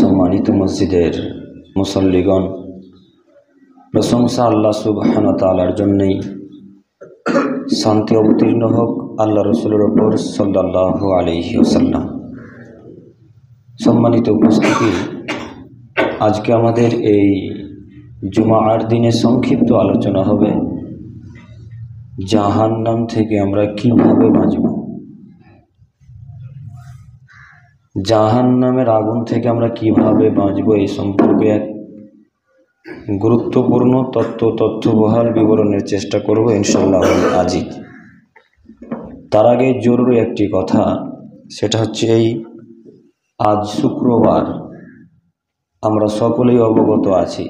সম্মানিত মসজিদের মুসল্লিগণ, প্রশংসা আল্লাহ সুবহানাহু ওয়া তাআলার জন্যই। শান্তি অবতীর্ণ হোক আল্লাহ রসুলের ওপর সাল্লাল্লাহু আলাইহি ওয়াসাল্লাম। সম্মানিত উপস্থিতি, আজকে আমাদের এই জুমার দিনে সংক্ষিপ্ত আলোচনা হবে জাহান্নাম থেকে আমরা কিভাবে বাঁচব। জাহান্নামের আগুন থেকে আমরা কিভাবে বাঁচব এই সম্পর্কে এক গুরুত্বপূর্ণ তথ্যবহাল বিবরণের চেষ্টা করব ইনশাআল্লাহ আজই। তার আগে জরুরি একটি কথা, সেটা হচ্ছে এই আজ শুক্রবার, আমরা সকলেই অবগত আছি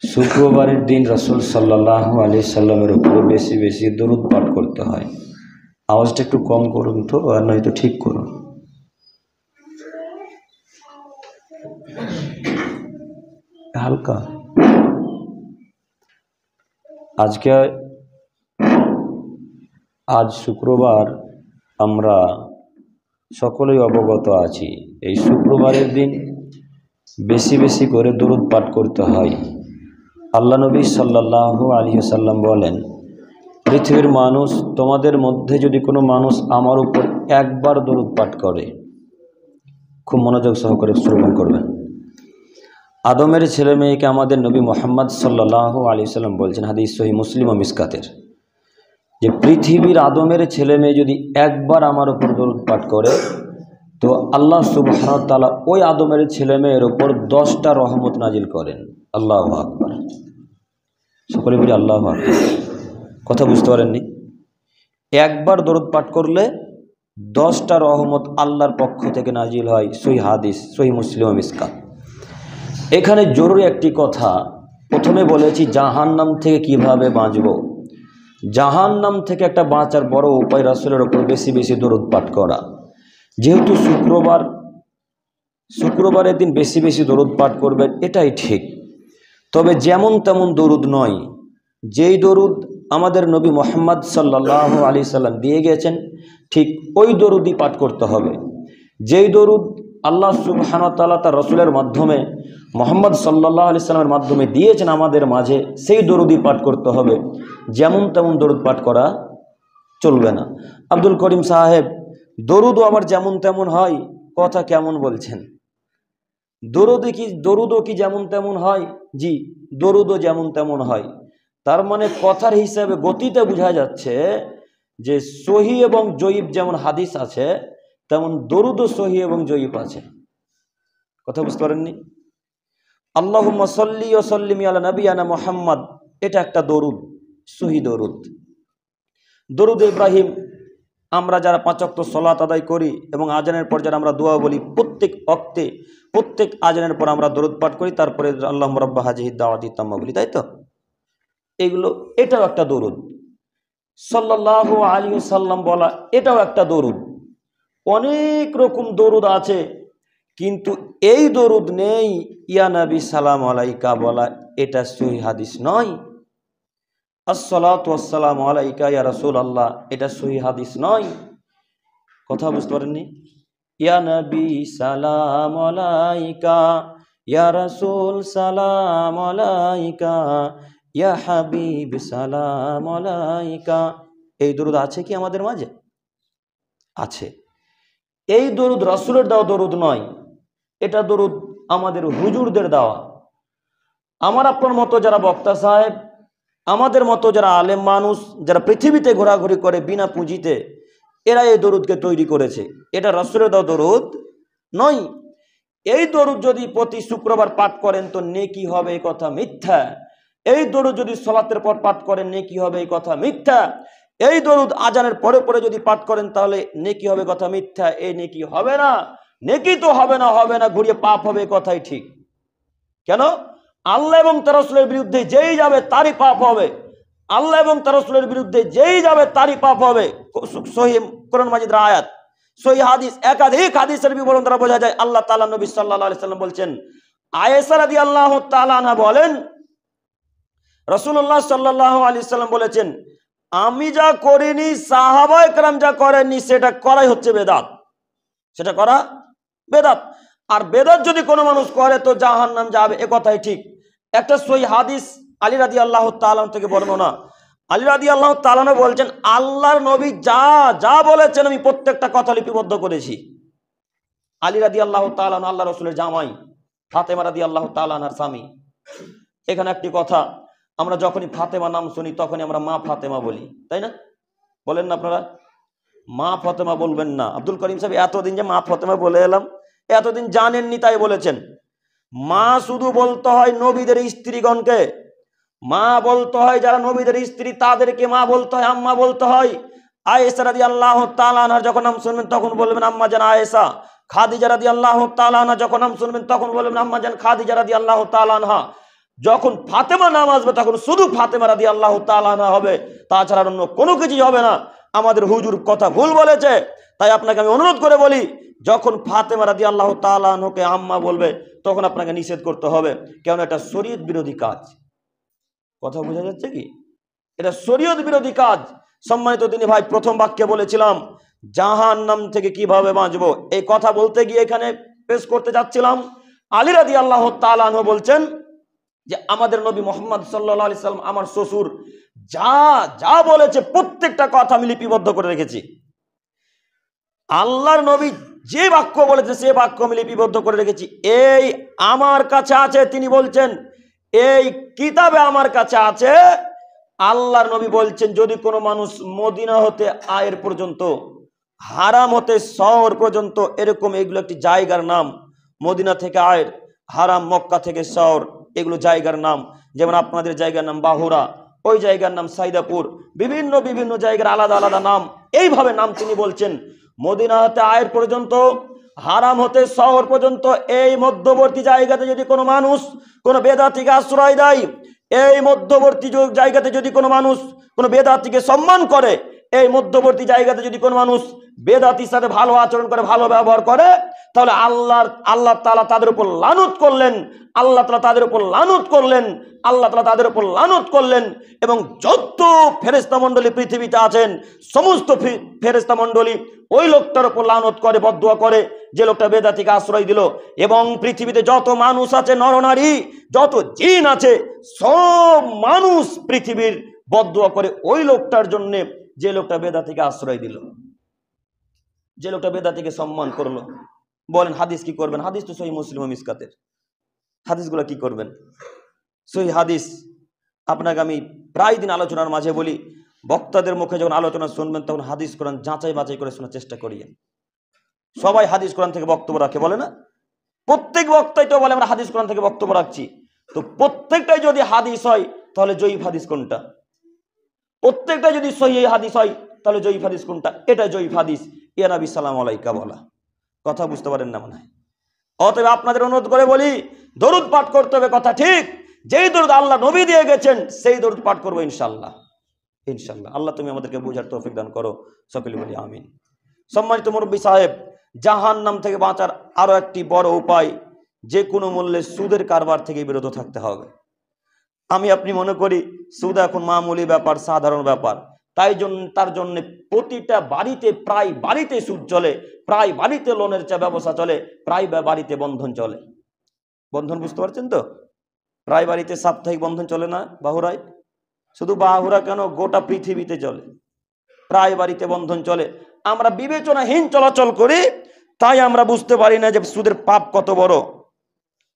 শুক্রবারের দিন রাসূল সাল্লাল্লাহু আলাইহি সাল্লামের উপর বেশি বেশি দরুদ পাঠ করতে হয়। আওয়াজটা একটু কম করুন তো, আর নয়তো ঠিক করুন। হালকা। আজ শুক্রবার, আমরা সকলেই অবগত আছি এই শুক্রবারের দিন বেশি বেশি করে দরুদ পাঠ করতে হয়। আল্লাহ নবী সাল্লাল্লাহু আলাইহি সাল্লাম বলেন, পৃথিবীর মানুষ, তোমাদের মধ্যে যদি কোনো মানুষ আমার উপর একবার দরুদ পাঠ করে, খুব মনোযোগ সহকারে শ্রবণ করবেন। আদমের ছেলে মেয়েকে আমাদের নবী মুহাম্মদ সাল্লাল্লাহু আলাইহি সাল্লাম বলছেন, হাদিস সহিহ মুসলিম ও মিসকাতের, যে পৃথিবীর আদমের ছেলে মেয়ে যদি একবার আমার উপর দরুদ পাঠ করে, তো আল্লাহ সুবহানাহু ওয়া তাআলা ওই আদমের ছেলে মেয়ের উপর 10টা রহমত নাজিল করেন। আল্লাহু আকবার। সকলে বলি আল্লাহু আকবার। কথা বুঝতে পারেননি? একবার দরুদ পাঠ করলে 10টা রহমত আল্লাহর পক্ষ থেকে নাজিল হয়। সহিহ হাদিস, সহিহ মুসলিম ও মিসকাত। এখানে জরুরি একটি কথা, প্রথমে বলেছি জাহান্নাম থেকে কিভাবে বাঁচব। জাহান্নাম থেকে একটা বাঁচার বড় উপায় রাসূলের উপর বেশি বেশি দরুদ পাঠ করা। যেহেতু শুক্রবারের দিন বেশি বেশি দরুদ পাঠ করবেন, এটাই ঠিক। তবে যেমন তেমন দরুদ নয়, যেই দরুদ আমাদের নবী মুহাম্মদ সাল্লাল্লাহু আলাইহি সাল্লাম দিয়ে গেছেন, ঠিক ওই দরুদই পাঠ করতে হবে। যেই দরুদ আল্লাহ সুবহানাহু ওয়া তাআলা তার রাসূলের মাধ্যমে, মুহাম্মদ সাল্লাল্লাহু আলাইহি সাল্লামের মাধ্যমে দিয়েছেন আমাদের মাঝে, সেই দরুদই পাঠ করতে হবে। যেমন তেমন দরুদ পাঠ করা চলবে না। আব্দুল করিম সাহেব, দরুদও আবার যেমন তেমন হয়, কথা কেমন বলছেন? দরুদও কি যেমন তেমন হয়? জি, দরুদও যেমন তেমন হয়। তার মানে কথার হিসাবে, গতিতে বোঝা যাচ্ছে যে সহিহ এবং জয়ীফ যেমন হাদিস আছে, তেমন দরুদও সহিহ এবং জয়ীফ আছে। কথা বুঝতে পারেননি? আল্লাহুম্মা সাল্লি ওয়া সাল্লিম আলা নাবিয়ানা মুহাম্মদ, এটা একটা দরুদ, সহিহ দরুদ। দরুদ ইব্রাহিম, আমরা যারা 5 ওয়াক্ত সালাত আদায় করি এবং আজানের পর যারা আমরা দোয়া বলি, প্রত্যেক ওয়াক্তে, প্রত্যেক আজানের পর আমরা দরুদ পাঠ করি, তারপরে আল্লাহুম্মা রাব্বা হাযিহিদ দাওয়াতি তাম্মা বলি, তাই তো? এটাও একটা দরুদ। সাল্লাল্লাহু আলাইহি সাল্লাম বলা, এটাও একটা দরুদ। অনেক রকম দরুদ আছে, কিন্তু এই দরুদ নেই ইয়া নবী সালাম আলাইকা বলা, এটা সহিহ হাদিস নয়। আসসালাতু ওয়াসসালামু আলাইকা ইয়া রাসূলুল্লাহ, এটা সহিহ হাদিস নয়। কথা বুঝতে পারেননি? ইয়া নবী সালাম আলাইকা, ইয়া রাসূল সালাম আলাইকা, ইয়া হাবিব সালাম আলাইকা, এই দরুদ আছে কি আমাদের মাঝে? আছে। এই দরুদ রাসূলের দেওয়া দরুদ নয়, এটা দরুদ আমাদের হুজুরদের দেওয়া। আমার আপনার মতো যারা বক্তা সাহেব, আমাদের মতো যারা আলেম মানুষ, যারা পৃথিবীতে ঘোরাঘুরি করে বিনা পুঁজিতে, এরা এই দরুদকে তৈরি করেছে। এটা রাসূলের দেওয়া দরুদ নয়। এই দরুদ যদি প্রতি শুক্রবার পাঠ করেন তো নেকি হবে, এই কথা মিথ্যা। এই দরুদ যদি সালাতের পর পাঠ করেন নেকি হবে, এই কথা মিথ্যা। এই দরুদ আজানের পরে পরে যদি পাঠ করেন তাহলে নেকি হবে, কথা মিথ্যা। এই নেকি হবে না, নেকি তো হবে না, ঘুরিয়ে পাপ হবে, কথাই ঠিক। কেন? আল্লাহ এবং তার রাসূলের বিরুদ্ধে যেই যাবে তারই পাপ হবে। আল্লাহ এবং তার রাসূলের বিরুদ্ধে যেই যাবে তারই পাপ হবে। সহিহ কোরআন মাজিদের আয়াত, সহিহ হাদিস, একাধিক হাদিসের বিবরণ দ্বারা বোঝা যায়। আল্লাহ তাআলা নবী সাল্লাল্লাহু আলাইহি সাল্লাম বলছেন, আয়েশা রাদিয়াল্লাহু তাআলা আনহা বলেন, রাসূলুল্লাহ সাল্লাল্লাহু আলাইহি সাল্লাম বলেছেন, আমি যা করিনি, সাহাবায়ে কেরাম যা করেননি, সেটা করাই হচ্ছে বেদাত। সেটা করা বেদাত। আর বেদাত যদি কোনো মানুষ করে তো জাহান্নাম যাবে, এ কথাই ঠিক। একটা সহিহ হাদিস আলী রাদিয়াল্লাহু তাআলা থেকে বর্ণনা, আলী রাদিয়াল্লাহু তাআলা বলছেন, আল্লাহর নবী যা যা বলেছেন আমি প্রত্যেকটা কথা লিপিবদ্ধ করেছি। আলী রাদিয়াল্লাহু তাআলা আল্লাহ রাসূলের জামাই, ফাতেমা রাদিয়াল্লাহু তাআলা আনহার স্বামী। এখানে একটি কথা, আমরা যখনই ফাতেমা নাম শুনি তখনই আমরা মা ফাতেমা বলি, তাই না? বলেন না আপনারা? মা ফাতেমা বলবেন না। আব্দুল করিম সাহেব এতদিন যে মা ফাতেমা বলে এলাম, এতদিন জানেননি তাই বলেছেন। মা শুধু বলতে হয় নবীদের স্ত্রীগণকে, মা বলতে হয় যারা নবীদের স্ত্রী তাদেরকে মা বলতে হয়, আম্মা বলতে হয়। আয়েশা রাদিয়াল্লাহু তাআলা আনহার যখন নাম শুনবেন তখন বলবেন আম্মা জান আয়েশা। খাদিজা রাদিয়াল্লাহু তাআলা আনহা যখন নাম শুনবেন তখন বলবেন আম্মা জান খাদিজা রাদিয়াল্লাহু তাআলা আনহা। যখন ফাতেমা নাম আসবে তখন শুধু ফাতেমা রাদিয়াল্লাহু তাআলা আনহা হবে, তাছাড়া অন্য কোনো কিছুই হবে না। আমাদের হুজুর কথা ভুল বলেছে, তাই আপনাকে আমি অনুরোধ করে বলি, যখন ফাতেমা রাদিয়াল্লাহু তাআলা আনহাকে আম্মা বলবে তখন আপনাকে নিষেধ করতে হবে, কেন এটা শরীয়ত বিরোধী কাজ। কথা বোঝা যাচ্ছে কি? এটা শরীয়ত বিরোধী কাজ। সম্মানিত দিনী ভাই, প্রথম বাক্যে বলেছিলাম জাহান্নাম থেকে কিভাবে বাঁচবো, এই কথা বলতে গিয়ে এখানে পেশ করতে যাচ্ছিলাম। আলী রাদিয়াল্লাহু তাআলা আনহু বলছেন যে আমাদের নবী মুহাম্মদ সাল্লাল্লাহু আলাইহি সাল্লাম আমার শ্বশুর যা যা বলেছে প্রত্যেকটা কথা আমি লিপিবদ্ধ করে রেখেছি। আল্লাহর নবী যে বাক্য বলেছে সে বাক্য আমি লিপিবদ্ধ করে রেখেছি। এই আমার কাছে আছে, তিনি বলছেন এই কিতাবে আমার কাছে আছে। আল্লাহর নবী বলছেন যদি কোনো মানুষ মদিনা হতে আয়ের পর্যন্ত, হারাম হতে শহর পর্যন্ত, এরকম এগুলো একটি জায়গার নাম। মদিনা থেকে আয়ের, হারাম মক্কা থেকে শহর, এগুলো জায়গার নাম। যেমন আপনাদের জায়গার নাম বাহুরা, ওই জায়গার নাম সাইদাপুর, বিভিন্ন বিভিন্ন জায়গার আলাদা আলাদা নাম, এইভাবে নাম তিনি বলছেন। মদিনা হতে আয়ের পর্যন্ত, হারাম হতে শহর পর্যন্ত, এই মধ্যবর্তী জায়গাতে যদি কোনো মানুষ কোনো বেদাতিকে আশ্রয় দেয়, এই মধ্যবর্তী জায়গাতে যদি কোনো মানুষ কোনো বেদাতিকে সম্মান করে, এই মধ্যবর্তী জায়গাতে যদি কোনো মানুষ বেদাতির সাথে ভালো আচরণ করে, ভালো ব্যবহার করে, তাহলে আল্লাহ তাআলা তাদের উপর লানত করলেন, আল্লাহ তাআলা তাদের উপর লানত করলেন, আল্লাহ তাআলা তাদের উপর লানত করলেন। এবং যত ফেরেশতা মণ্ডলী পৃথিবীতে আছেন সমস্ত ফেরেশতা মণ্ডলী ওই লোকটার উপর লানত করে, বদদুয়া করে, যে লোকটা বেদাতিকে আশ্রয় দিল। এবং পৃথিবীতে যত মানুষ আছে, নরনারী যত জিন আছে, সব মানুষ পৃথিবীর বদদুয়া করে ওই লোকটার জন্য যে লোকটা বেদাতিকে আশ্রয় দিল, যে লোকটা বেদাতিকে সম্মান করলো। বলেন হাদিস কি করবেন? হাদিস তো সহিহ মুসলিম ও মিসকাতের হাদিসগুলো কি করবেন? সহিহ হাদিস আপনাকে আমি প্রায় দিন আলোচনার মাঝে বলি, বক্তাদের মুখে যখন আলোচনা শুনবেন তখন হাদিস কোরআন যাচাই বাছাই করে শোনার চেষ্টা করিয়েন। সবাই হাদিস কোরআন থেকে বক্তব্য রাখে, বলে না? প্রত্যেক বক্তাই তো বলে আমরা হাদিস কোরআন থেকে বক্তব্য রাখছি। তো প্রত্যেকটাই যদি হাদিস হয় তাহলে জয়ীফ হাদিস কোনটা? প্রত্যেকটা যদি সহিহ হাদিস হয় তাহলে জয়ীফ হাদিস কোনটা? এটা জয়ীফ হাদিস, ইয়া নবী সাল্লাল্লাহু আলাইকা বলা। কথা বুঝতে পারেন না মনে হয়? অতএব আপনাদের অনুরোধ করে বলি, দরুদ পাঠ করতে হবে, কথা ঠিক। যেই দরুদ আল্লাহ নবী দিয়ে গেছেন সেই দরুদ পাঠ করবো ইনশাআল্লাহ। ইনশাআল্লাহ আল্লাহ তুমি আমাদেরকে বোঝার তৌফিক দান করো, সকলে বলি আমিন। সম্মানিত মুরব্বী সাহেব, জাহান্নাম থেকে বাঁচার আরো একটি বড় উপায়, যে কোনো মূল্যে সুদের কারবার থেকে বিরত থাকতে হবে। আমি আপনি মনে করি সুদ এখন মামুলি ব্যাপার, সাধারণ ব্যাপার, তার জন্য প্রতিটা বাড়িতে, প্রায় বাড়িতে সুদ চলে, প্রায় বাড়িতে লোনের ব্যবসা চলে, প্রায় বাড়িতে বন্ধন চলে। বন্ধন বুঝতে পারছেন তো? প্রায় বাড়িতে সাপ্তাহিক বন্ধন চলে না বাহুরায়? শুধু বাহুরা কেন, গোটা পৃথিবীতে চলে, প্রায় বাড়িতে বন্ধন চলে। আমরা বিবেচনাহীন চলাচল করি, তাই আমরা বুঝতে পারি না যে সুদের পাপ কত বড়।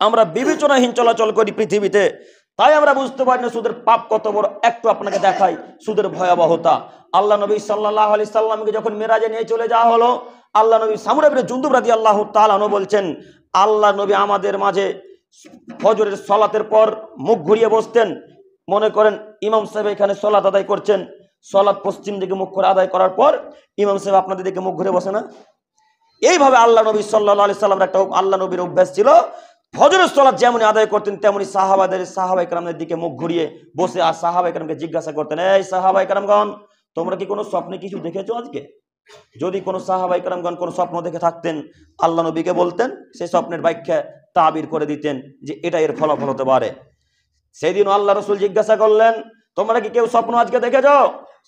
আমরা বিবেচনাহীন চলাচল করি পৃথিবীতে, তাই আমরা বুঝতে পারি না সুদের পাপ কত বড়। একটু আপনাকে দেখাই সুদের ভয়াবহতা। আল্লাহ নবী সাল্লাল্লাহু আলাইহি সাল্লামকে যখন মেরাজে নিয়ে চলে যাওয়া হলো, আল্লাহ নবী সামুরা ইবনে জুনদুব রাদিয়াল্লাহু তাআলা আনহু বলছেন, আল্লাহ নবী আমাদের মাঝে ফজরের সালাতের পর মুখ ঘুরিয়ে বসতেন। মনে করেন ইমাম সাহেব এখানে সালাত আদায় করছেন, সালাত পশ্চিম দিকে মুখ করে আদায় করার পর ইমাম সাহেব আপনাদের দিকে মুখ ঘুরে বসে না? এইভাবে আল্লাহ নবী সাল্লাল্লাহু আলাইহি সাল্লামের একটা আল্লাহ নবীর অভ্যাস ছিল। ফজরের সালাত যেমন আদায় করতেন তেমনি সাহাবায়ে কেরামদের দিকে মুখ ঘুরিয়ে বসে আর সাহাবায়ে কেরামকে জিজ্ঞাসা করতেন, এই সাহাবায়ে কেরামগণ, তোমরা কি কোনো স্বপ্নে কিছু দেখেছো আজকে? যদি কোনো সাহাবায়ে কেরামগণ কোনো স্বপ্ন দেখে থাকতেন, আল্লাহ নবীকে বলতেন, সেই স্বপ্নের ব্যাখ্যা তাবির করে দিতেন যে এটা এর ফলাফল হতে পারে। সেদিন আল্লাহ রাসূল জিজ্ঞাসা করলেন, তোমরা কি কেউ স্বপ্ন আজকে দেখেছো?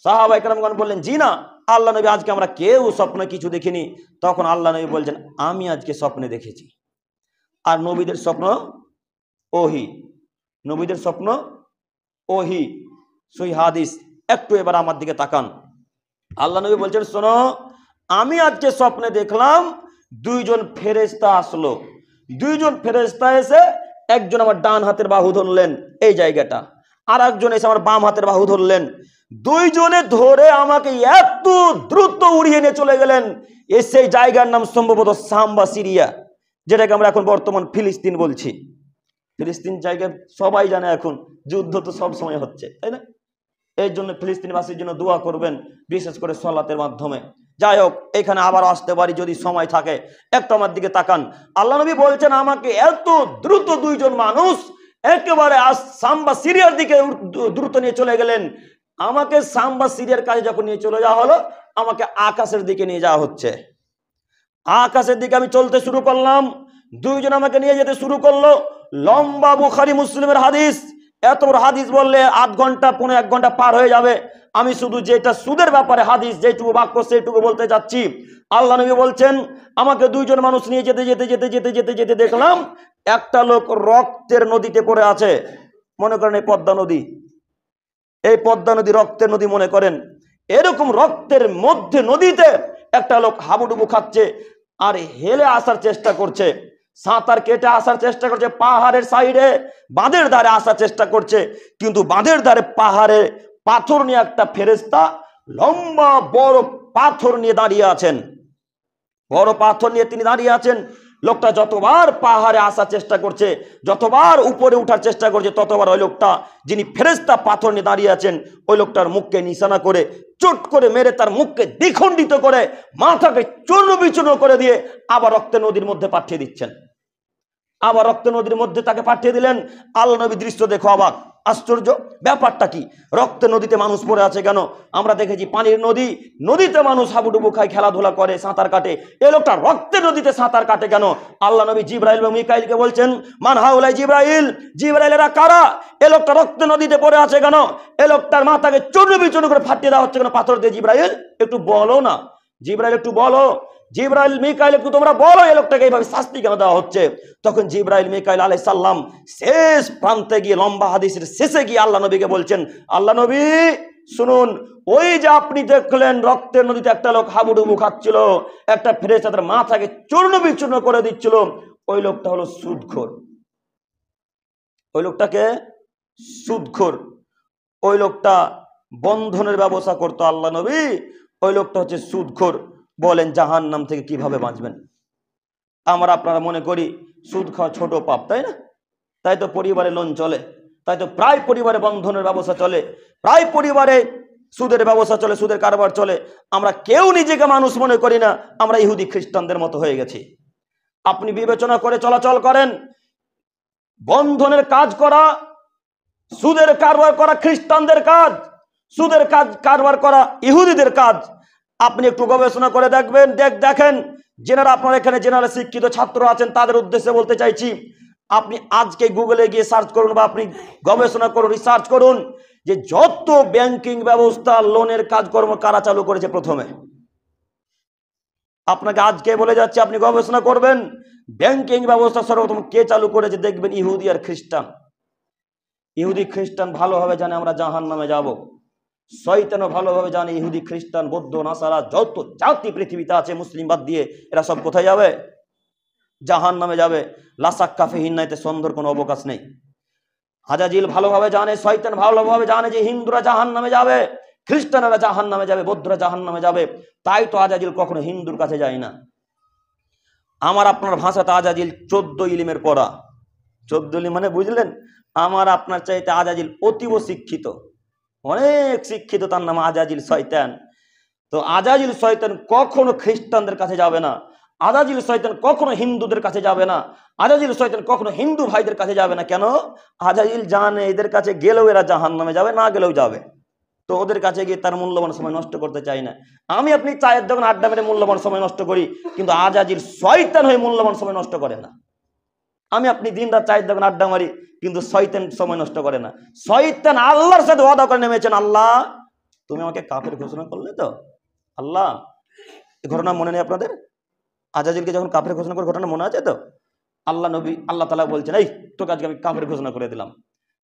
সাহাবায়ে কেরামগণ বললেন, জি না আল্লাহ নবী, আজকে আমরা কেউ স্বপ্নে কিছু দেখিনি। তখন আল্লাহ নবী বলছেন, আমি আজকে স্বপ্নে দেখেছি। আর নবীদের স্বপ্ন ওহি, নবীদের স্বপ্ন ওহি, সহি হাদিস। একটু এবার আমার দিকে তাকান। আল্লাহ নবী বলছেন, শোনো, আমি আজকে স্বপ্নে দেখলাম দুইজন ফেরেশতা আসলো। দুইজন ফেরেশতা এসে একজন আমার ডান হাতের বাহু ধরলেন, এই জায়গাটা, আর একজন এসে আমার বাম হাতের বাহু ধরলেন। দুইজনে ধরে আমাকে এত দ্রুত উড়িয়ে নিয়ে চলে গেলেন। সেই জায়গার নাম সম্ভবত শাম বা সিরিয়া, যেটাকে আমরা এখন বর্তমান ফিলিস্তিন বলছি। ফিলিস্তিন জায়গা সবাই জানে, এখন যুদ্ধ তো সব সময় হচ্ছে, তাই না? এই জন্য ফিলিস্তিনবাসীর জন্য দোয়া করবেন, বিশেষ করে সালাতের মাধ্যমে। যাই হোক, এখানে আবার আসতে পারি যদি সময় থাকে। একটু আমার দিকে তাকান। আল্লাহ নবী বলছেন, আমাকে এত দ্রুত দুইজন মানুষ একেবারে শাম বা সিরিয়ার দিকে দ্রুত নিয়ে চলে গেলেন। আমাকে শাম বা সিরিয়ার কাছে যখন নিয়ে চলে যাওয়া হলো, আমাকে আকাশের দিকে নিয়ে যাওয়া হচ্ছে। আকাশের দিকে আমি চলতে শুরু করলাম, দুইজন আমাকে নিয়ে যেতে শুরু করলো। লম্বা বুখারী মুসলিমের হাদিস, এত বড় হাদিস বললে আধ ঘন্টা পৌনে 1 ঘন্টা পার হয়ে যাবে। আমি শুধু যেটা সুদের ব্যাপারে হাদিস, যেটুকু বাক্য সেইটুকু বলতে যাচ্ছি। আল্লাহ নবী বলছেন, আমাকে দুইজন মানুষ নিয়ে যেতে যেতে যেতে যেতে যেতে যেতে দেখলাম একটা লোক রক্তের নদীতে পড়ে আছে। মনে করেন এই পদ্মা নদী, এই পদ্মা নদী রক্তের নদী মনে করেন। এরকম রক্তের মধ্যে নদীতে একটা লোক হাবুডুবু খাচ্ছে আর হেলে আসার চেষ্টা করছে, সাঁতার কেটে আসার চেষ্টা করছে, পাহাড়ের সাইডে বাঁধের ধারে আসার চেষ্টা করছে। কিন্তু বাঁধের ধারে পাহাড়ে পাথর নিয়ে একটা ফেরেশতা লম্বা বড় পাথর নিয়ে দাঁড়িয়ে আছেন। বড় পাথর নিয়ে তিনি দাঁড়িয়ে আছেন। লোকটা যতবার পাহাড়ে আসার চেষ্টা করছে, যতবার উপরে উঠার চেষ্টা করছে, ততবার ওই লোকটা, যিনি ফেরেশতা পাথর নিয়ে দাঁড়িয়ে আছেন, ওই লোকটার মুখকে নিশানা করে চোট করে মেরে তার মুখকে দ্বিখণ্ডিত করে মাথাকে চূর্ণ বিচূর্ণ করে দিয়ে আবার রক্তের নদীর মধ্যে পাঠিয়ে দিচ্ছেন। আবার রক্তের নদীর মধ্যে তাকে পাঠিয়ে দিলেন। আল্লাহ নবী দৃশ্য দেখো অবাক, আশ্চর্য ব্যাপারটা কি? রক্তের নদীতে মানুষ পড়ে আছে কেন? আমরা দেখেছি পানির নদী, নদীতে মানুষ হাবুডুবু খায়, খেলাধুলা করে, সাঁতার কাটে। এই লোকটা রক্তের নদীতে সাঁতার কাটে কেন? আল্লাহ নবী জিবরাইল এবং মিকাইলকে বলছেন, মান হাউলাই জিবরাইল, জিবরাইলেরা কারা? এ লোকটা রক্তের নদীতে পড়ে আছে কেন? এ লোকটার মাথাকে চূর্ণ বিচূর্ণ করে ফাটিয়ে দেওয়া হচ্ছে কেন পাথর দিয়ে? জিবরাইল একটু বলো না, জিবরাইল একটু বলো, জিবরাইল মিকাইল একটু তোমরা বলো, এই লোকটাকে এইভাবে শাস্তি কেন দেওয়া হচ্ছে? তখন জিবরাইল মিকাইল আলাইহিস সালাম শেষ প্রান্তে গিয়ে, লম্বা হাদিসের শেষে গিয়ে আল্লাহ নবীকে বলছেন, আল্লাহ নবী শুনুন, ওই যে আপনি দেখলেন রক্তের নদীতে একটা লোক হাবুডুবু খাচ্ছিল, একটা ফেরেশতা তার মাথাকে চূর্ণ বিচূর্ণ করে দিচ্ছিল, ওই লোকটা হলো সুদখোর। ওই লোকটাকে সুদখোর, ওই লোকটা বন্ধনের ব্যবস্থা করতো। আল্লাহ নবী, ওই লোকটা হচ্ছে সুদখোর। বলেন জাহান্নাম থেকে কিভাবে বাঁচবেন? আমরা আপনারা মনে করি সুদ খাওয়া ছোট পাপ, তাই না? তাই তো পরিবারে লোন চলে, তাই তো প্রায় পরিবারে বন্ধনের ব্যবস্থা চলে, প্রায় পরিবারে সুদের ব্যবস্থা চলে, সুদের কারবার চলে। আমরা কেউ নিজেকে মানুষ মনে করি না, আমরা ইহুদি খ্রিস্টানদের মতো হয়ে গেছি। আপনি বিবেচনা করে চলাচল করেন, বন্ধনের কাজ করা, সুদের কারবার করা খ্রিস্টানদের কাজ, সুদের কাজ কারবার করা ইহুদিদের কাজ। আপনি একটু গবেষণা করে দেখবেন, দেখেন যেনারা আপনার এখানে জেনারেল শিক্ষিত ছাত্র আছেন, তাদের উদ্দেশ্যে বলতে চাইছি, আপনি আজকে গুগলে গিয়ে সার্চ করুন বা আপনি গবেষণা করুন, রিসার্চ করুন যে যত ব্যাংকিং ব্যবস্থা, লোনের কাজকর্ম কারা চালু করেছে প্রথমে। আপনাকে আজকে বলে যাচ্ছে, আপনি গবেষণা করবেন ব্যাংকিং ব্যবস্থা সর্বপ্রথম কে চালু করেছে, দেখবেন ইহুদি আর খ্রিস্টান। ইহুদি খ্রিস্টান ভালোভাবে জানে আমরা জাহান্নামে যাব। শয়তানও ভালোভাবে জানে ইহুদি খ্রিস্টান বৌদ্ধ নাসারা যত জাতি পৃথিবীতে আছে মুসলিম বাদ দিয়ে, এরা সব কোথায় যাবে? জাহান্নামে যাবে। লাসাক্কা ফিহিন্নাইতে সন্দেহের কোনো অবকাশ নেই। আজাজিল ভালোভাবে জানে, শয়তান ভালোভাবে জানে যে হিন্দুরা জাহান্নামে যাবে, খ্রিস্টানেরা জাহান্নামে যাবে, বৌদ্ধরা জাহান্নামে যাবে। তাই তো আজাজিল কখনো হিন্দুর কাছে যায় না। আমার আপনার ভাষাতে আজাজিল 14 ইলিমের পড়া। 14 ইলিম মানে বুঝলেন? আমার আপনার চাইতে আজাজিল অতীব শিক্ষিত, অনেক শিক্ষিত, তার নাম আজাজিল শয়তান। তো আজাজিল শয়তান কখনো খ্রিস্টানদের কাছে যাবে না, আজাজিল শয়তান কখনো হিন্দুদের কাছে যাবে না, আজাজিল শয়তান কখনো হিন্দু ভাইদের কাছে যাবে না। কেন? আজাজিল জানে এদের কাছে গেলেও এরা জাহান্নামে যাবে, না গেলেও যাবে। তো ওদের কাছে গিয়ে তার মূল্যবান সময় নষ্ট করতে চাই না। আমি আপনি চায়ের দোকানে আড্ডা মেরে মূল্যবান সময় নষ্ট করি, কিন্তু আজাজিল শয়তান হয়ে মূল্যবান সময় নষ্ট করে না। আমি আপনি দিন রাত চায়ের দোকানে আড্ডা মারি, কিন্তু শয়তান সময় নষ্ট করে না। শয়তান আল্লাহর সাথে ওয়াদা করে নেমেছেন, আল্লাহ তুমি আমাকে কাফের ঘোষণা করলে তো। আল্লাহ, এই ঘটনা মনে নেই আপনাদের? আজাজিলকে যখন কাফের ঘোষণা করে ঘটনা মনে আছে তো? আল্লাহ তাআলা বলছেন, এই তোকে আজকে আমি কাফের ঘোষণা করে দিলাম।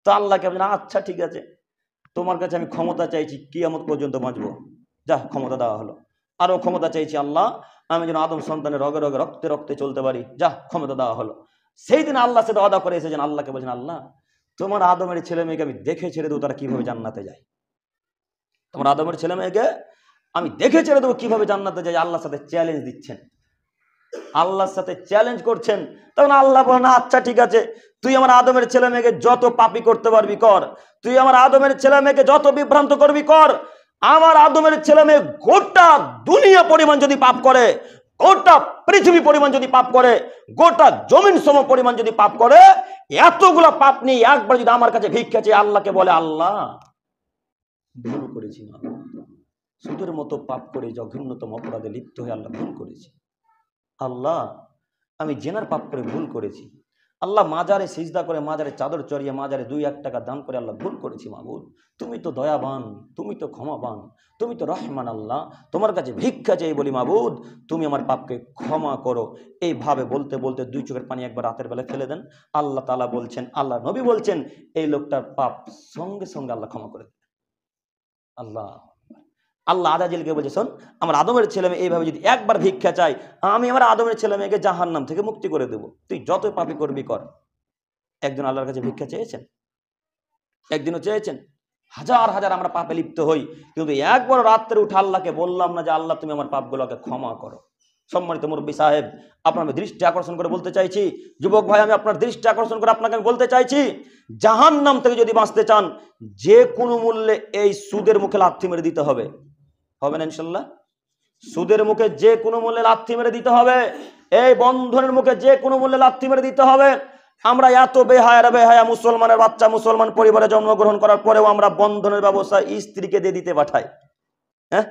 তো আল্লাহকে বলছেন, আচ্ছা ঠিক আছে, তোমার কাছে আমি ক্ষমতা চাইছি, কিয়ামত পর্যন্ত বাঁচবো, যা ক্ষমতা দেওয়া হলো। আরো ক্ষমতা চাইছি, আল্লাহ আমি যেন আদম সন্তানের রগে রগে রক্তে রক্তে চলতে পারি, যা ক্ষমতা দেওয়া হলো। সেই দিন আল্লাহ সাথে ওয়াদা করে এসেছেন, আল্লাহকে বলছেন, আল্লাহ তোমার আদমের ছেলে মেয়েকে আমি দেখে ছেড়ে দেবো তারা কিভাবে জান্নাতে যায়। তোমার আদমের ছেলে মেয়েকে আমি দেখে ছেড়ে দেবো কিভাবে জান্নাতে যায়। আল্লাহর সাথে চ্যালেঞ্জ দিচ্ছেন, আল্লাহর সাথে চ্যালেঞ্জ করছেন। তখন আল্লাহ বলেন, আচ্ছা ঠিক আছে, তুই আমার আদমের ছেলে মেয়েকে যত পাপী করতে পারবি কর, তুই আমার আদমের ছেলে মেয়েকে যত বিভ্রান্ত করবি কর। আমার আদমের ছেলে মেয়ে গোটা দুনিয়া পরিমাণ যদি পাপ করে, গোটা পৃথিবী পরিমাণ যদি পাপ করে, গোটা জমিন সম পরিমাণ যদি পাপ করে, এতগুলো পাপ নিয়ে একবার যদি আমার কাছে ভিক্ষা চেয়ে আল্লাহকে বলে, আল্লাহ ভুল করেছি, না সুদের মতো পাপ করে জঘন্যতম অপরাধে লিপ্ত হয়ে আল্লাহ ভুল করেছি, আল্লাহ আমি জেনার পাপ করে ভুল করেছি, আল্লাহ মাজারে সিজদা করে, মাজারে চাদর চড়িয়ে, মাজারে 2-1 টাকা দান করে আল্লাহ ভুল করেছি মাবুদ, তুমি তো দয়াবান, তুমি তো ক্ষমাবান, তুমি তো রহমান, আল্লাহ তোমার কাছে ভিক্ষা চাই বলি মাবুদ, তুমি আমার পাপকে ক্ষমা করো। এইভাবে বলতে বলতে 2 চোখের পানি একবার রাতের বেলা ফেলে দেন। আল্লাহ তাআলা বলছেন, আল্লাহ নবী বলছেন, এই লোকটার পাপ সঙ্গে সঙ্গে আল্লাহ ক্ষমা করে দেন। আল্লাহ আজাজিলকে বলছে, শোন, আমার আদমের ছেলে মেয়ে এইভাবে যদি একবার ভিক্ষা চাই, আমি আমার আদমের ছেলে মেয়েকে জাহান্নাম থেকে মুক্তি করে দেবো, তুই যত পাপী করবি কর। একজন আল্লাহর কাছে ভিক্ষা চেয়েছেন? একদিনও চেয়েছেন? হাজার হাজার আমরা পাপে লিপ্ত হই, কিন্তু একবার রাত্রে উঠে আল্লাহকে বললাম না যে আল্লাহ তুমি আমার পাপগুলোকে ক্ষমা করো। সম্মানিত মুরব্বী সাহেব, আপনার আমি দৃষ্টি আকর্ষণ করে বলতে চাইছি, যুবক ভাই আমি আপনার দৃষ্টি আকর্ষণ করে আপনাকে আমি বলতে চাইছি, জাহান্নাম থেকে যদি বাঁচতে চান, যে কোনো মূল্যে এই সুদের মুখে লাথি মেরে দিতে হবে। হবে না ইনশাল্লাহ? সুদের মুখে যে কোনো মূল্যে লাথি মেরে দিতে হবে, এই বন্ধনের মুখে যে কোনো মূল্যে লাথি মেরে দিতে হবে। আমরা এত বেহায়া মুসলমানের বাচ্চা মুসলমান পরিবারে জন্মগ্রহণ করার পরেও আমরা বন্ধনের ব্যবস্থা স্ত্রীকে দিয়ে দিতে পাঠাই। হ্যাঁ,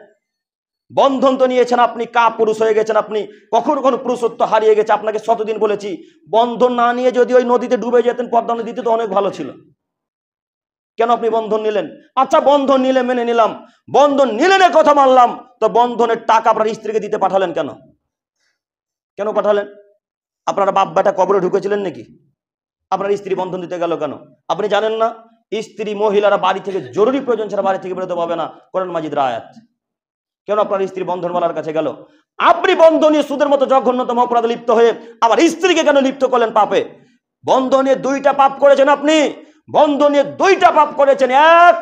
বন্ধন তো নিয়েছেন আপনি, কা পুরুষ হয়ে গেছেন আপনি, কখনো কোনো পুরুষত্ব হারিয়ে গেছে। আপনাকে শতদিন বলেছি, বন্ধন না নিয়ে যদি ওই নদীতে ডুবে যেতেন, পদ্মা নদীতে, তো অনেক ভালো ছিল। কেন আপনি বন্ধন নিলেন? আচ্ছা বন্ধন নিলে মেনে নিলাম, বন্ধন নিলেন কথা মানলাম, তো বন্ধনের টাকা আপনার স্ত্রীকে দিতে পাঠালেন কেন? কেন পাঠালেন? আপনারা বাপ বেটা কবরে ঢুকেছিলেন নাকি? আপনার স্ত্রী বন্ধন দিতে গেল কেন? আপনি জানেন না স্ত্রী মহিলারা বাড়ি থেকে জরুরি প্রয়োজন ছাড়া বাড়ি থেকে বেরোতে পাবে না, কোরআন মাজিদের আয়াত। কেন আপনার স্ত্রী বন্ধনওয়ালার কাছে গেল? আপনি বন্ধনীয় সুদের মতো জঘন্যতম অপরাধে লিপ্ত হয়ে আবার স্ত্রীকে কেন লিপ্ত করলেন পাপে? বন্ধনীয় 2টা পাপ করেছেন আপনি, বন্ধন নিয়ে 2টা পাপ করেছেন। 1,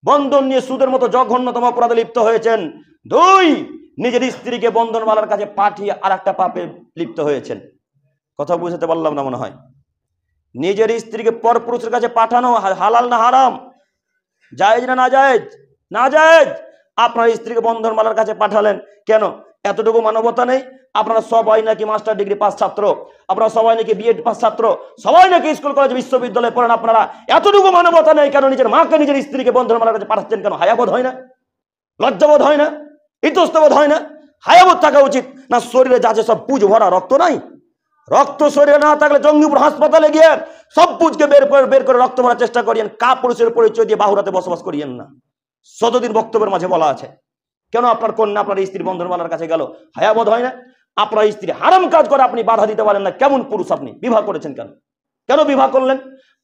বন্ধন নিয়ে সুদের মতো জঘন্যতম অপরাধে লিপ্ত হয়েছেন। 2, নিজের স্ত্রীকে বন্ধনওয়ালার কাছে পাঠিয়ে আরেকটা পাপে লিপ্ত হয়েছেন। কথা বুঝতে পারলাম না মনে হয়। নিজের স্ত্রীকে পরপুরুষের কাছে পাঠানো হালাল না হারাম? জায়েজ না নাজায়েজ? নাজায়েজ। আপনার স্ত্রীকে বন্ধনওয়ালার কাছে পাঠালেন কেন? এতটুকু মানবতা নেই? আপনারা সবাই নাকি মাস্টার ডিগ্রি পাস ছাত্র, আপনারা সবাই নাকি বিএড পাস ছাত্র, সবাই নাকি স্কুল কলেজ বিশ্ববিদ্যালয়ে পড়েন, আপনারা এতটুকু মানবতা নেই কেন? নিজের মাকে নিজের স্ত্রীকে বন্ধনওয়ালার কাছে পাঠাচ্ছেন কেন? হায়াবোধ হয় না? লজ্জাবোধ হয় না? ইতস্তবোধ হয় না? হায়াবোধ থাকা উচিত না? শরীরে যাচ্ছে সব পুজ ভরা, রক্ত নাই? রক্ত শরীরে না থাকলে জঙ্গিপুর হাসপাতালে গিয়ে সব পুজকে বের করে রক্ত ভরার চেষ্টা করিয়েন। কা পুরুষের পরিচয় দিয়ে বাহুরাতে বসবাস করিয়েন না। শতদিন বক্তব্যের মাঝে বলা আছে। কেন আপনার কন্যা আপনার স্ত্রী বন্ধনওয়ালার কাছে গেল? হায়াবোধ হয় না? আপনার স্ত্রী হারাম কাজ করে আপনি বাধা দিতে পারেন না, কেমন পুরুষ আপনি? বিবাহ করেছেন কেন? কেন বিবাহ করলেন?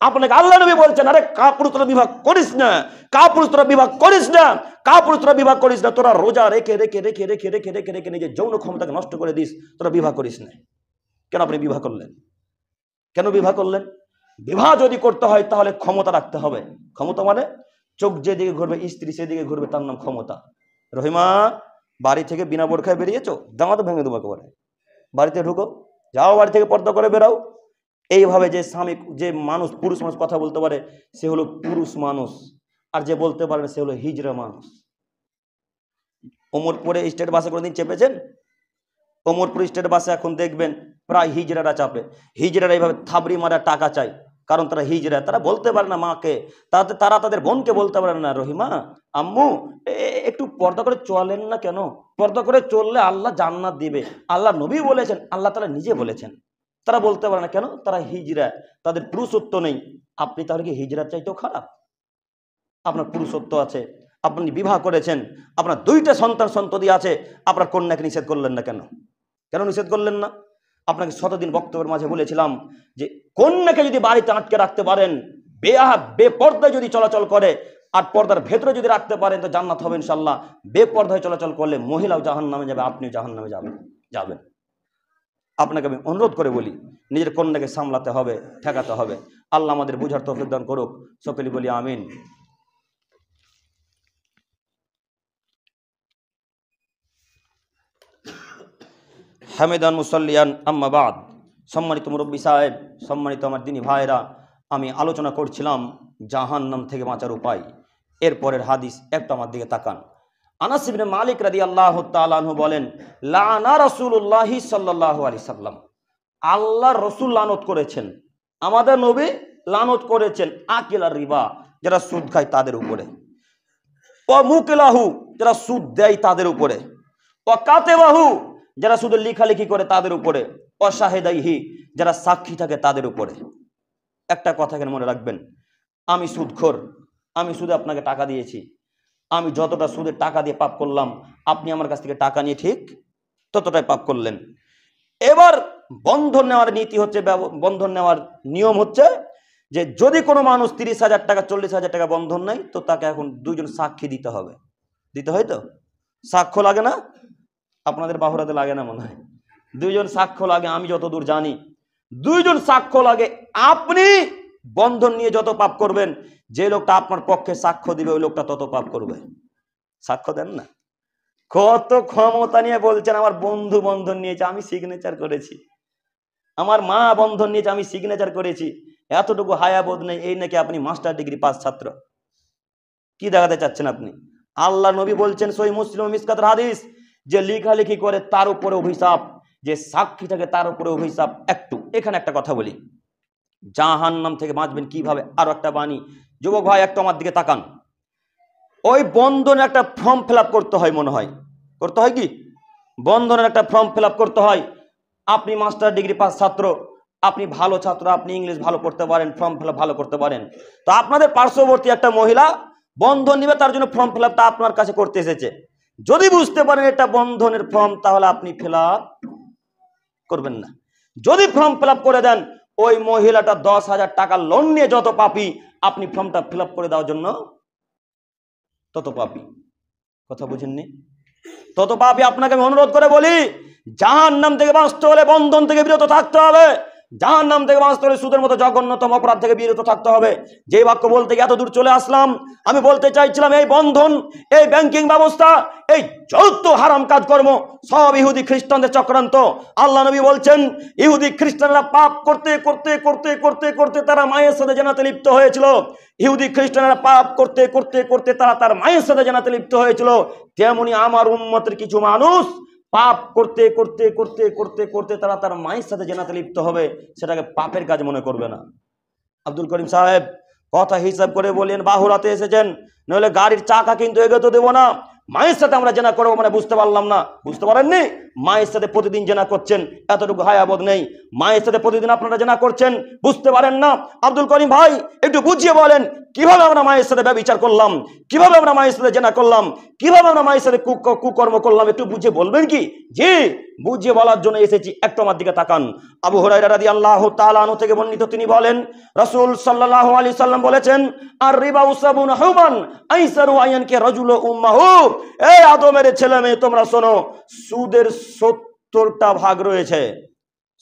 আপনাকে আল্লাহ নবী বলছেন, আরে কা পুরুষ তোরা বিবাহ করিস না, কা পুরুষ তোরা বিবাহ করিস না, কা পুরুষ তোরা বিবাহ করিস না। তোরা রোজা রেখে রেখে রেখে রেখে রেখে রেখে রেখে নিজের যৌন ক্ষমতাকে নষ্ট করে দিস, তোরা বিবাহ করিস না। কেন আপনি বিবাহ করলেন? কেন বিবাহ করলেন? বিবাহ যদি করতে হয় তাহলে ক্ষমতা রাখতে হবে। ক্ষমতা মানে চোখ যেদিকে ঘুরবে স্ত্রী সেদিকে ঘুরবে, তার নাম ক্ষমতা। রহিমা, বাড়ি থেকে বিনা বোরখায় বেরিয়েছো, জামা তো ভেঙে দেবো একেবারে। বাড়িতে ঢুকো, যাও, বাড়ি থেকে পর্দা করে বেরাও। এইভাবে যে স্বামী, যে মানুষ, পুরুষ মানুষ কথা বলতে পারে সে হলো পুরুষ মানুষ, আর যে বলতে পারে না সে হলো হিজড়া মানুষ। ওমরপুরে স্টেট বাসে কোনোদিন চেপেছেন? ওমরপুর স্টেট বাসে এখন দেখবেন প্রায় হিজড়ারা চাপে। হিজড়ারা এইভাবে থাবড়ি মারা টাকা চায়, কারণ তারা হিজড়া, তারা বলতে পারে না মাকে, তারা তাদের বোনকে বলতে পারে না, রহিমা আম্মু একটু পর্দা করে চলেন না কেন? পর্দা করে চললে আল্লাহ জান্নাত দিবে, আল্লাহ নবী বলেছেন, আল্লাহ তাআলা নিজে বলেছেন। তারা বলতে পারে না কেন? তারা হিজড়া, তাদের পুরুষত্ব নেই। আপনি তাহলে কি হিজড়ার চাইতেও খারাপ? আপনার পুরুষত্ব আছে, আপনি বিবাহ করেছেন, আপনার 2টা সন্তান সন্ততি আছে, আপনার কন্যাকে নিষেধ করলেন না কেন? কেন নিষেধ করলেন না? আপনাকে শতদিন বক্তব্যের মাঝে বলেছিলাম যে কন্যাকে যদি বাড়িতে আটকে রাখতে পারেন, বেপর্দায় যদি চলাচল করে আর পর্দার ভেতরে যদি রাখতে পারেন তো জান্নাত হবে ইনশাল্লাহ। বেপর্দায় চলাচল করলে মহিলাও জাহান্নামে যাবে, আপনিও জাহান্নামে যাবেন। আপনাকে আমি অনুরোধ করে বলি, নিজের কন্যাকে সামলাতে হবে, ঠেকাতে হবে। আল্লাহ আমাদের বুঝার তৌফিক দান করুক। সকলে বলি আমিন। হামিদান মুসাল্লিয়ান আম্মা বাদ। সম্মানিত মুরব্বী সাহেব, সম্মানিত আমার দিনী ভাইরা, আমি আলোচনা করছিলাম জাহান্নাম থেকে বাঁচার উপায়। এরপরের হাদিস একটু আমার দিকে তাকান। আনাস ইবনে মালিক রাদিয়াল্লাহু তাআলা আনহু বলেন, লানা রাসূলুল্লাহ সাল্লাল্লাহু আলাইহি সাল্লাম, আল্লাহর রাসূল লানত করেছেন, আমাদের নবী লানত করেছেন আকিলার রিবা, যারা সুদ খায় তাদের উপরে, ও মুকিলাহু, যারা সুদ দেয় তাদের উপরে, ও কাতেবাহু, যারা শুধু লেখালেখি করে তাদের উপরে, ও শাহেদাইহি, যারা সাক্ষী থাকে তাদের উপরে। একটা কথা এখানে মনে রাখবেন, আমি সুদখোর, আমি সুদে আপনাকে টাকা দিয়েছি, আমি যতটা সুদের টাকা দিয়ে পাপ করলাম, আপনি আমার কাছ থেকে টাকা নিয়ে ঠিক ততটাই পাপ করলেন। এবার বন্ধন নেওয়ার নীতি হচ্ছে, বন্ধন নেওয়ার নিয়ম হচ্ছে যে যদি কোনো মানুষ 30,000 টাকা 40,000 টাকা বন্ধন নেয় তো তাকে এখন দুইজন সাক্ষী দিতে হবে। দিতে হয় তো? সাক্ষ্য লাগে না? আপনাদের বাহুরাতে লাগে না মনে হয়? দুইজন সাক্ষ্য লাগে, আমি যতদূর জানি দুইজন সাক্ষ্য লাগে। আপনি বন্ধন নিয়ে যত পাপ করবেন, যে লোকটা আপনার পক্ষে সাক্ষ্য দিবে ওই লোকটা তত পাপ করবে। সাক্ষ্য দেন না? কত ক্ষমতা নিয়ে বলছেন আমার বন্ধু বন্ধন নিয়েছে, আমি সিগনেচার করেছি, আমার মা বন্ধন নিয়েছে, আমি সিগনেচার করেছি। এতটুকু হায়াবোধ নেই, এই নাকি আপনি মাস্টার ডিগ্রি পাস ছাত্র? কি দেখাতে চাচ্ছেন আপনি? আল্লাহ নবী বলছেন সহিহ মুসলিম মিসকাতের হাদিস, যে লেখালেখি করে তার উপরে অভিশাপ, যে সাক্ষী থাকে তার উপরে অভিশাপ। একটু এখানে একটা কথা বলি, জাহান্নাম থেকে বাঁচবেন কিভাবে, আরো একটা বাণী। যুবক ভাই একটু আমার দিকে তাকান। ওই বন্ধনের একটা ফর্ম ফিল আপ করতে হয়, মনে হয় করতে হয় কি? বন্ধনের একটা ফর্ম ফিল আপ করতে হয়। আপনি মাস্টার ডিগ্রি পাস ছাত্র, আপনি ভালো ছাত্র, আপনি ইংলিশ ভালো পড়তে পারেন, ফর্ম ফিল আপ ভালো করতে পারেন, তো আপনাদের পার্শ্ববর্তী একটা মহিলা বন্ধন নিবে, তার জন্য ফর্ম ফিল আপটা আপনার কাছে করতে এসেছে। যদি বুঝতে পারেন এটা বন্ধনের ফর্ম, তাহলে আপনি ফিল আপ করবেন না। যদি ফর্ম ফিল আপ করে দেন, ওই মহিলাটা 10,000 টাকা লোন নিয়ে যত পাপি, আপনি ফর্মটা ফিল আপ করে দেওয়ার জন্য তত পাপি। কথা বুঝেননি? তত পাপি। আপনাকে আমি অনুরোধ করে বলি, জাহান্নাম থেকে বাঁচতে হলে বন্ধন থেকে বিরত থাকতে হবে। জাহান্নাম থেকে বাঁচতে হলে সুদের মতো জঘন্যতম অপরাধ থেকে বিরত থাকতে হবে। যে বাক্য বলতে এত দূর চলে আসলাম, আমি বলতে চাইছিলাম এই বন্ধন, এই ব্যাংকিং ব্যবস্থা, এই যত হারাম কাজকর্ম সব ইহুদি খ্রিস্টানদের চক্রান্ত। আল্লাহ নবী বলছেন ইহুদি খ্রিস্টানরা পাপ করতে করতে করতে করতে করতে তারা মায়ের সাথে জানাতে লিপ্ত হয়েছিল। ইহুদি খ্রিস্টানরা পাপ করতে করতে করতে তারা তার মায়ের সাথে জানাতে লিপ্ত হয়েছিল। তেমনি আমার উম্মতের কিছু মানুষ পাপ করতে করতে করতে করতে করতে তারা তার মায়ের সাথে জানাতে লিপ্ত হবে, সেটাকে পাপের কাজ মনে করবে না। আব্দুল করিম সাহেব কথা হিসাব করে বললেন, বাহুরাতে এসেছেন, নইলে গাড়ির চাকা কিন্তু এগোতে দেবো না। মায়ের সাথে আমরা জেনা করবো মানে বুঝতে পারলাম না? বুঝতে পারেননি? মায়ের সাথে প্রতিদিন জেনা করছেন, এতটুকু হায়াবোধ নেই। মায়ের সাথে প্রতিদিন আপনারা জেনা করছেন, বুঝতে পারেন না? আব্দুল করিম ভাই একটু বুঝিয়ে বলেন, কিভাবে আমরা মায়ের সাথে ব্যভিচার করলাম, কিভাবে আমরা মায়ের সাথে জেনা করলাম, কিভাবে আমরা মায়ের সাথে কুকর্ম করলাম, একটু বুঝিয়ে বলবেন কি? জি, বুঝিয়ে বলার জন্য এসেছি। একটু আমার দিকে তাকান। আবু হুরায়রা রাদিয়াল্লাহু তাআলা আনহু থেকে বর্ণিত, তিনি বলেন রাসূল সাল্লাল্লাহু আলাইহি সাল্লাম বলেছেন, আর রিবা উসাবুন হুমান আইসারু আয়ানকে রাজুল উম্মাহু। এই আদমের ছেলে মেয়ে তোমরা শোনো, সুদের 70টা ভাগ রয়েছে,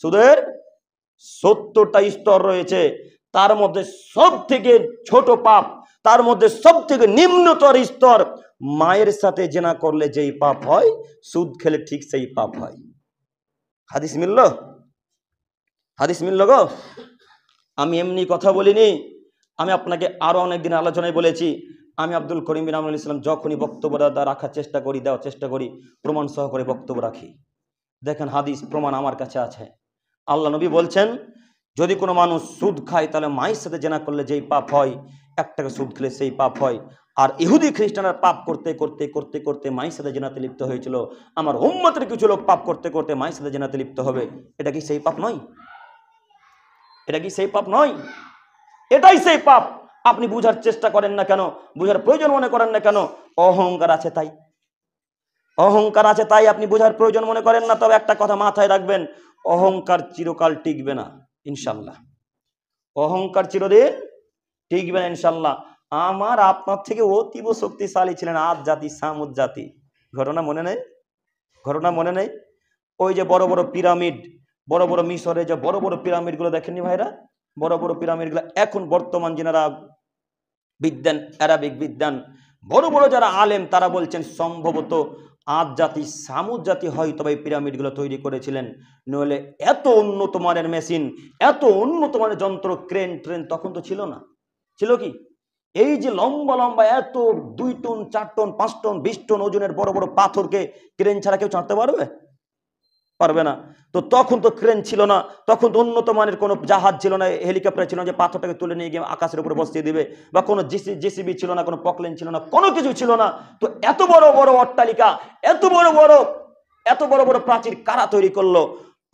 সুদের 70টা স্তর রয়েছে। তার মধ্যে সব থেকে ছোট পাপ, তার মধ্যে সব থেকে নিম্নতর স্তর, মায়ের সাথে জেনা করলে যেই পাপ হয়, সুদ খেলে ঠিক সেই পাপ হয়। হাদিস মিলল? হাদিস মিলল গো? আমি এমনি কথা বলিনি, আমি আপনাকে আরো অনেকদিন আলোচনায় বলেছি। আমি আব্দুল করিম বিন আমরুল ইসলাম যখনই বক্তব্য রাখার চেষ্টা করি, দেওয়ার চেষ্টা করি, প্রমাণ সহকারে বক্তব্য রাখি। দেখেন হাদিস প্রমাণ আমার কাছে আছে। আল্লাহ নবী বলছেন, যদি কোনো মানুষ সুদ খায় তাহলে মায়ের সাথে জেনা করলে যেই পাপ হয়, একটাকে সুদ খেলে সেই পাপ হয়। আর ইহুদি খ্রিস্টানরা পাপ করতে করতে করতে করতে মায়ের সাথে জেনাতে লিপ্ত হয়েছিল। আমার উম্মতের কিছু লোক পাপ করতে করতে মায়ের সাথে জেনাতে লিপ্ত হবে। এটা কি সেই পাপ নয়? এটা কি সেই পাপ নয়? এটাই সেই পাপ। আপনি বুঝার চেষ্টা করেন না কেন? বুঝার প্রয়োজন মনে করেন না কেন? অহংকার আছে তাই। অহংকার আছে তাই আপনি বোঝার প্রয়োজন মনে করেন না। তবে একটা কথা মাথায় রাখবেন, অহংকার চিরকাল টিকবে না ইনশাল্লাহ। অহংকার চিরদিন টিকবে না ইনশাল্লাহ। আমার আপনার থেকে অতীব শক্তিশালী ছিলেন আদ জাতি সামুদ জাতি। ঘটনা মনে নেই? ঘটনা মনে নেই? ওই যে বড় বড় পিরামিড, বড় বড় মিশরে যে বড় বড় পিরামিড গুলো দেখেননি ভাইরা? বড় বড় পিরামিড গুলো এখন বর্তমান যারা বিজ্ঞান, অ্যারাবিক বিজ্ঞান, বড় বড় যারা আলেম, তারা বলছেন সম্ভবত আদ জাতি সামুদ জাতি হয়তো এই পিরামিড গুলো তৈরি করেছিলেন। নইলে এত উন্নত মানের মেশিন, এত উন্নত মানের যন্ত্র, ক্রেন ট্রেন তখন তো ছিল না। ছিল কি? এই যে লম্বা লম্বা এত 2 টন 4 টন 5 টন 20 টন ওজনের বড় বড় পাথরকে ক্রেন ছাড়া কেউ চাঁটতে পারবে? পারবে না। তো তখন তো ক্রেন ছিল না, তখন তো উন্নত মানের কোনো জাহাজ ছিল না, হেলিকপ্টার ছিল না যে পাথরটাকে তুলে নিয়ে গিয়ে আকাশের উপরে বসিয়ে দিবে, বা কোনো জেসিবি ছিল না, কোনো পকলেন ছিল না, কোনো কিছু ছিল না। তো এত বড় বড় অট্টালিকা, এত বড় বড় প্রাচীর কারা তৈরি করলো?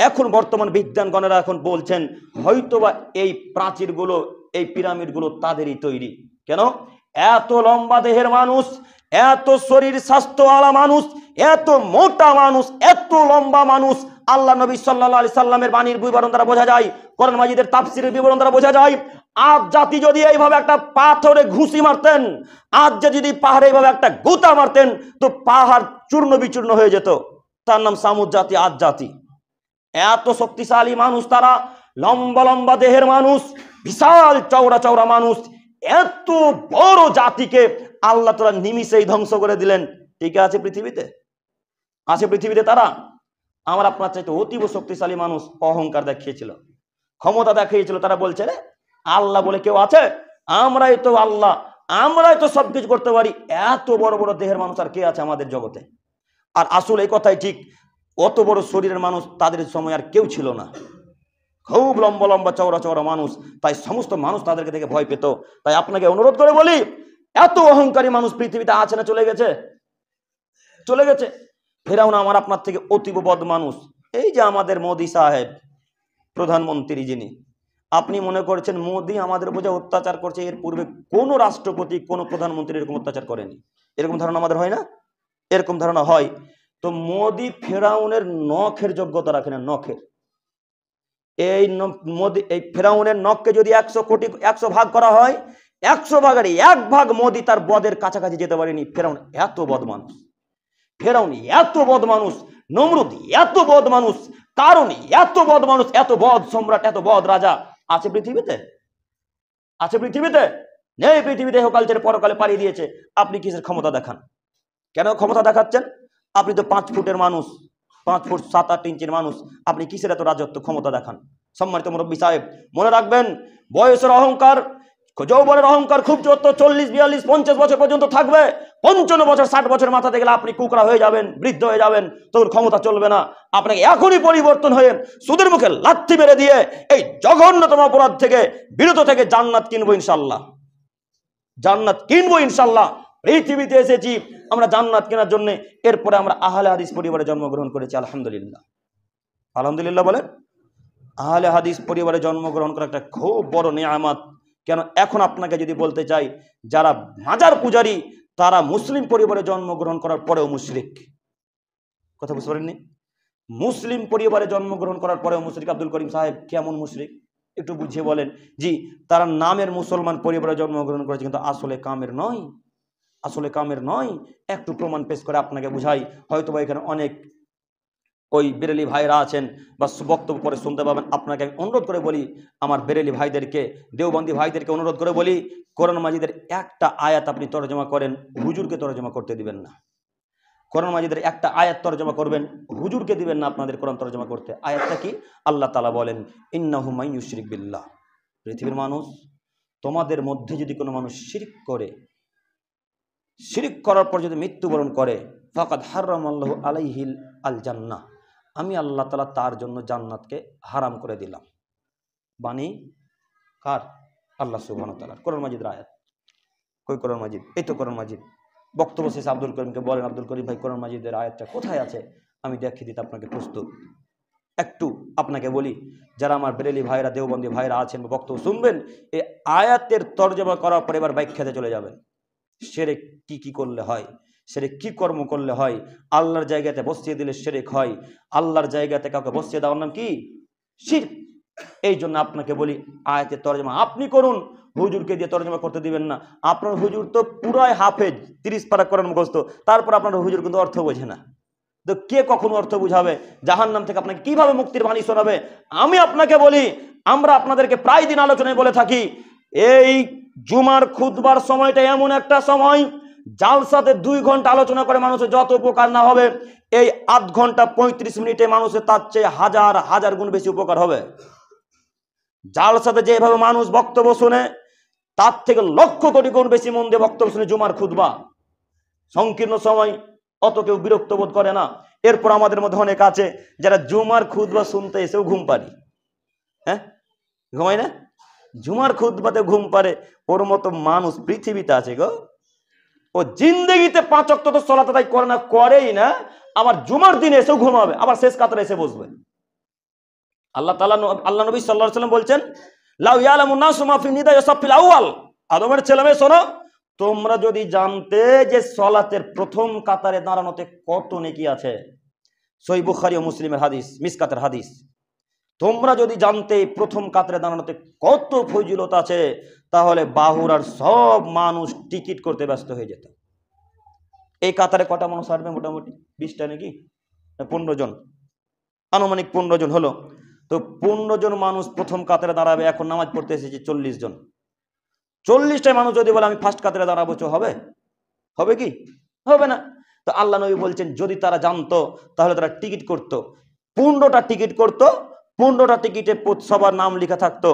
এখন বর্তমান বিজ্ঞানগণেরা এখন বলছেন হয়তোবা এই প্রাচীরগুলো, এই পিরামিডগুলো তাদেরই তৈরি। কেন? এত লম্বা দেহের মানুষ, এত শরীর স্বাস্থ্যওয়ালা মানুষ, এত মোটা মানুষ, এত লম্বা মানুষ, আল্লাহ নবী সাল্লাল্লাহু আলাইহি সাল্লামের বাণীর বিবরণ দ্বারা বোঝা যায়, কোরআন মাজিদের তাফসীরের বিবরণ দ্বারা বোঝা যায়, আদ জাতি যদি এইভাবে একটা পাথরে ঘুষি মারতেন, আদ যদি পাহাড়ে এইভাবে একটা গোতা মারতেন, তো পাহাড় চূর্ণ বিচূর্ণ হয়ে যেত। তার নাম সামুদ জাতি, আদ জাতি। এত শক্তিশালী মানুষ তারা, লম্বা লম্বা দেহের মানুষ, বিশাল চওড়া চওড়া মানুষ, এত বড় জাতিকে আল্লাহ তাআলা নিমিষেই ধ্বংস করে দিলেন। ঠিক আছে পৃথিবীতে? আছে পৃথিবীতে তারা? আমার আপনার চাইতে অতীব শক্তিশালী মানুষ অহংকার দেখিয়েছিল, ক্ষমতা দেখিয়েছিল। তারা বলছে রে আল্লাহ বলে কেউ আছে? আমরাই তো আল্লাহ, আমরাই তো সবকিছু করতে পারি। এত বড় বড় দেহের মানুষ আর কে আছে আমাদের জগতে? আর আসলে এই কথাই ঠিক, অত বড় শরীরের মানুষ তাদের সময় আর কেউ ছিল না। খুব লম্বা লম্বা চওড়া চওড়া মানুষ, তাই সমস্ত মানুষ তাদেরকে দেখে ভয় পেত। তাই আপনাকে অনুরোধ করে বলি, এত অহংকারী মানুষ পৃথিবীতে আছে না চলে গেছে? চলে গেছে। ফেরাউন আমার আপনার থেকে অতীব বদ মানুষ। এই যে আমাদের মোদি সাহেব, প্রধানমন্ত্রী যিনি, আপনি মনে করছেন মোদি আমাদের উপর যে অত্যাচার করছে, এর পূর্বে কোনো রাষ্ট্রপতি, কোনো প্রধানমন্ত্রী এরকম অত্যাচার করেনি? এরকম ধারণা আমাদের হয় না? এরকম ধারণা হয়। তো মোদি ফেরাউনের নখের যোগ্যতা রাখে না, নখের। এই মোদি, এই ফেরাউনের নখকে যদি 100 ভাগ করা হয়, 100 ভাগের 1 ভাগ মোদি তার বদের কাছাকাছি যেতে পারেনি। ফেরাউন এত বদ মানুষ, ফেরাউন এত বদ মানুষ, নমরুদ এত বদ মানুষ, কারণ এত বদ মানুষ, এত বদ সম্রাট, এত বদ রাজা আছে পৃথিবীতে? আছে পৃথিবীতে? নেই পৃথিবীতে। ইহকাল ছেড়ে পরকালে পালিয়ে দিয়েছে। আপনি কিসের ক্ষমতা দেখান? কেন ক্ষমতা দেখাচ্ছেন? আপনি তো 5 ফুটের মানুষ, 5 ফুট 7-8 ইঞ্চির মানুষ, আপনি কিসের এত রাজত্ব ক্ষমতা দেখান? সম্মানিত মুরব্বী সাহেব, মনে রাখবেন, বয়সের অহংকার, যৌবনের অহংকার খুব যত 40, 42, 50 বছর পর্যন্ত থাকবে। 55 বছর 60 বছর মাথাতে গেলে আপনি কুকড়া হয়ে যাবেন, বৃদ্ধ হয়ে যাবেন, তখন ক্ষমতা চলবে না। আপনাকে এখনই পরিবর্তন হয়ে সুদের মুখে লাথি মেরে দিয়ে এই জঘন্যতম অপরাধ থেকে বিরত থেকে জান্নাত কিনবো ইনশাল্লাহ। জান্নাত কিনবো ইনশাল্লাহ। পৃথিবীতে এসেছি আমরা জান্নাত কেনার জন্য। এরপরে আমরা আহলে হাদিস পরিবারে জন্মগ্রহণ করেছি, আলহামদুলিল্লাহ। আলহামদুলিল্লাহ বলেন। আহলে হাদিস পরিবারে জন্মগ্রহণ করা একটা খুব বড় নিয়ামত। কেন? এখন আপনাকে যদি বলতে চাই, যারা মাজার পূজারী তারা মুসলিম পরিবারে জন্মগ্রহণ করার পরেও মুশরিক। কথা বুঝতে পারেননি? মুসলিম পরিবারে জন্মগ্রহণ করার পরেও মুশরিক। আব্দুল করিম সাহেব কেমন মুশরিক একটু বুঝিয়ে বলেন। জি, তারা নামের মুসলমান পরিবারে জন্মগ্রহণ করেছে, কিন্তু আসলে কামের নয়, আসলে কামের নয়। একটু প্রমাণ পেশ করে আপনাকে বুঝাই। হয়তো বা এখানে অনেক ওই বেরেলি ভাইরা আছেন বা বক্তব্য পরে শুনতে পাবেন। আপনাকে আমি অনুরোধ করে বলি, আমার বেরেলি ভাইদেরকে, দেওবন্দি ভাইদেরকে অনুরোধ করে বলি, কোরআন মাজিদের একটা আয়াত আপনি তরজমা করেন, হুজুরকে তরজমা করতে দিবেন না। কোরআন মাজিদের একটা আয়াত তরজমা করবেন, হুজুরকে দিবেন না আপনাদের কোরআন তরজমা করতে। আয়াতটা কি? আল্লাহ তাআলা বলেন, ইন্নাহু মান ইউশরিক বিল্লাহ। পৃথিবীর মানুষ, তোমাদের মধ্যে যদি কোনো মানুষ শিরক করে, শিরক করার পর যদি মৃত্যুবরণ করে, ফাকাদ হারামাল্লাহু আলাইহিল আল জান্নাহ, আমি আল্লাহ তাআলা তার জন্য জান্নাতকে হারাম করে দিলাম। বাণী কার? আল্লাহ সুবহানাহু ওয়া তাআলা। কোরআন মাজিদের আয়াত। কই কোরআন মাজিদ? এই তো কোরআন মাজিদ। বক্তব্য শেষে আব্দুল করিমকে বলেন, আব্দুল করিম ভাই কোরআন মাজিদের আয়াতটা কোথায় আছে? আমি দেখিয়ে দিতে আপনাকে প্রস্তুত। একটু আপনাকে বলি, যারা আমার বেরেলি ভাইরা, দেওবন্দি ভাইরা আছেন, বক্তব্য শুনবেন, এই আয়াতের তরজমা করার পর এবার ব্যাখ্যাতে চলে যাবেন। শিরক কি কি করলে হয়, শিরক কি কর্ম করলে হয়? আল্লাহর জায়গাতে বসিয়ে দিলে শিরক হয়। আল্লাহর জায়গাতে কাউকে বসিয়ে দেওয়ার নাম কি? শিরক। এই জন্য আপনাকে বলি, আয়াতের তরজমা আপনি করুন, হুজুরকে দিয়ে তরজমা করতে দিবেন না। আপনার হুজুর তো পুরাই হাফেজ, 30 পারা কোরআন মুখস্থ, তারপর আপনার হুজুর কিন্তু অর্থ বোঝে না। তো কে কখনো অর্থ বুঝাবে? জাহান্নাম থেকে আপনাকে কিভাবে মুক্তির বাণী শোনাবে? আমি আপনাকে বলি, আমরা আপনাদেরকে প্রায় দিন আলোচনায় বলে থাকি, এই জুমার খুতবার সময়টা এমন একটা সময়, জালসাতে 2 ঘন্টা আলোচনা করে মানুষের যত উপকার না হবে, এই আধ ঘন্টা 35 মিনিটে মানুষের তার চেয়ে হাজার হাজার গুণ বেশি উপকার হবে। জালসাতে যেভাবে মানুষ বক্তব্য শুনে, তার থেকে লক্ষ কোটি গুণ বেশি মন দিয়ে বক্তব্য শুনে জুমার খুতবা। সংকীর্ণ সময়, অত কেউ বিরক্ত বোধ করে না। এরপর আমাদের মধ্যে অনেক আছে যারা জুমার খুতবা শুনতে এসেও ঘুম পারি। হ্যাঁ, ঘুমায় না? জুমার খুতবাতে ঘুম পারে, ওর মতো মানুষ পৃথিবীতে আছে গো? ও জিন্দগিতে 5 ওয়াক্ত তো সালাত আদায় করে না, করেই না, আবার জুমার দিনে এসেও ঘুমাবে, আবার শেষ কাতারে এসে বসবে। আল্লাহ নবী সাল্লাল্লাহু আলাইহি ওয়াসাল্লাম বলছেন, লাউ ইয়ালামুন নাসু মা ফি নিদাই সাফিল আউয়াল, আদমের ছেলেমেয়ে শোনো, তোমরা যদি জানতে যে সালাতের প্রথম কাতারে দাঁড়ানোতে কত নেকি আছে, সহিহ বুখারী ও মুসলিমের হাদিস, মিসকাতের হাদিস, তোমরা যদি জানতে প্রথম কাতারে দাঁড়ানোতে কত ফজিলত আছে, তাহলে বাহুরার সব মানুষ টিকিট করতে ব্যস্ত হয়ে যেত। এই কাতারে কটা মানুষ আসবে? মোটামুটি 20টা নাকি 15 জন, আনুমানিক 15 জন হলো। তো 15 জন মানুষ প্রথম কাতারে দাঁড়াবে। এখন নামাজ পড়তে এসেছে 40 জন। 40টা মানুষ যদি বলে আমি ফার্স্ট কাতারে দাঁড়াবো, হবে? হবে কি? হবে না। তো আল্লাহ নবী বলছেন, যদি তারা জানতো তাহলে তারা টিকিট করতো, 15টা টিকিট করতো, 15টা টিকিটে সবার নাম লেখা থাকতো,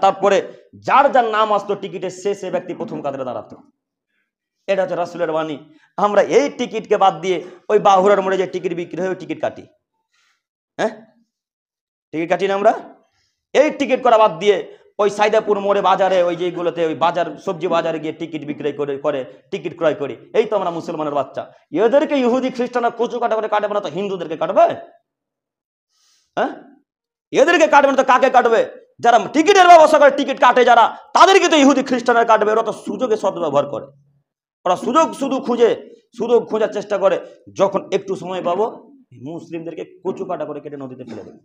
তারপরে যার যার নাম আসতো টিকিটের শেষে ব্যক্তি প্রথম কাতারে দাঁড়াতো। এটা হচ্ছে রাসূলের বাণী। আমরা এই টিকিটকে বাদ দিয়ে ওই বাহুরার মোড়ে যে টিকিট বিক্রি হয়, ওই টিকিট কাটি। হ্যাঁ, টিকিট কাটি না আমরা? এই টিকিট করা বাদ দিয়ে ওই সাইদাপুর মোড়ে বাজারে, ওই যেগুলোতে ওই বাজার সবজি বাজারে গিয়ে টিকিট বিক্রয় করে টিকিট ক্রয় করি। এই তো আমরা মুসলমানের বাচ্চা। এদেরকে ইহুদি খ্রিস্টানরা কচু কাটা করে কাটবে না, তো হিন্দুদেরকে কাটবে? হ্যাঁ, এদেরকে কাটবে না তো কাকে কাটবে? যারা টিকিটের ব্যবস্থা করে, টিকিট কাটে যারা, তাদেরকে তো ইহুদি খ্রিস্টানরা কাটবে। ওরা তো সুযোগে সদ্ব্যবহার করে, ওরা সুযোগ সুযোগ খোঁজার চেষ্টা করে। যখন একটু সময় পাবো, মুসলিমদেরকে কচু কাটা করে কেটে নদীতে ফেলে দেবে।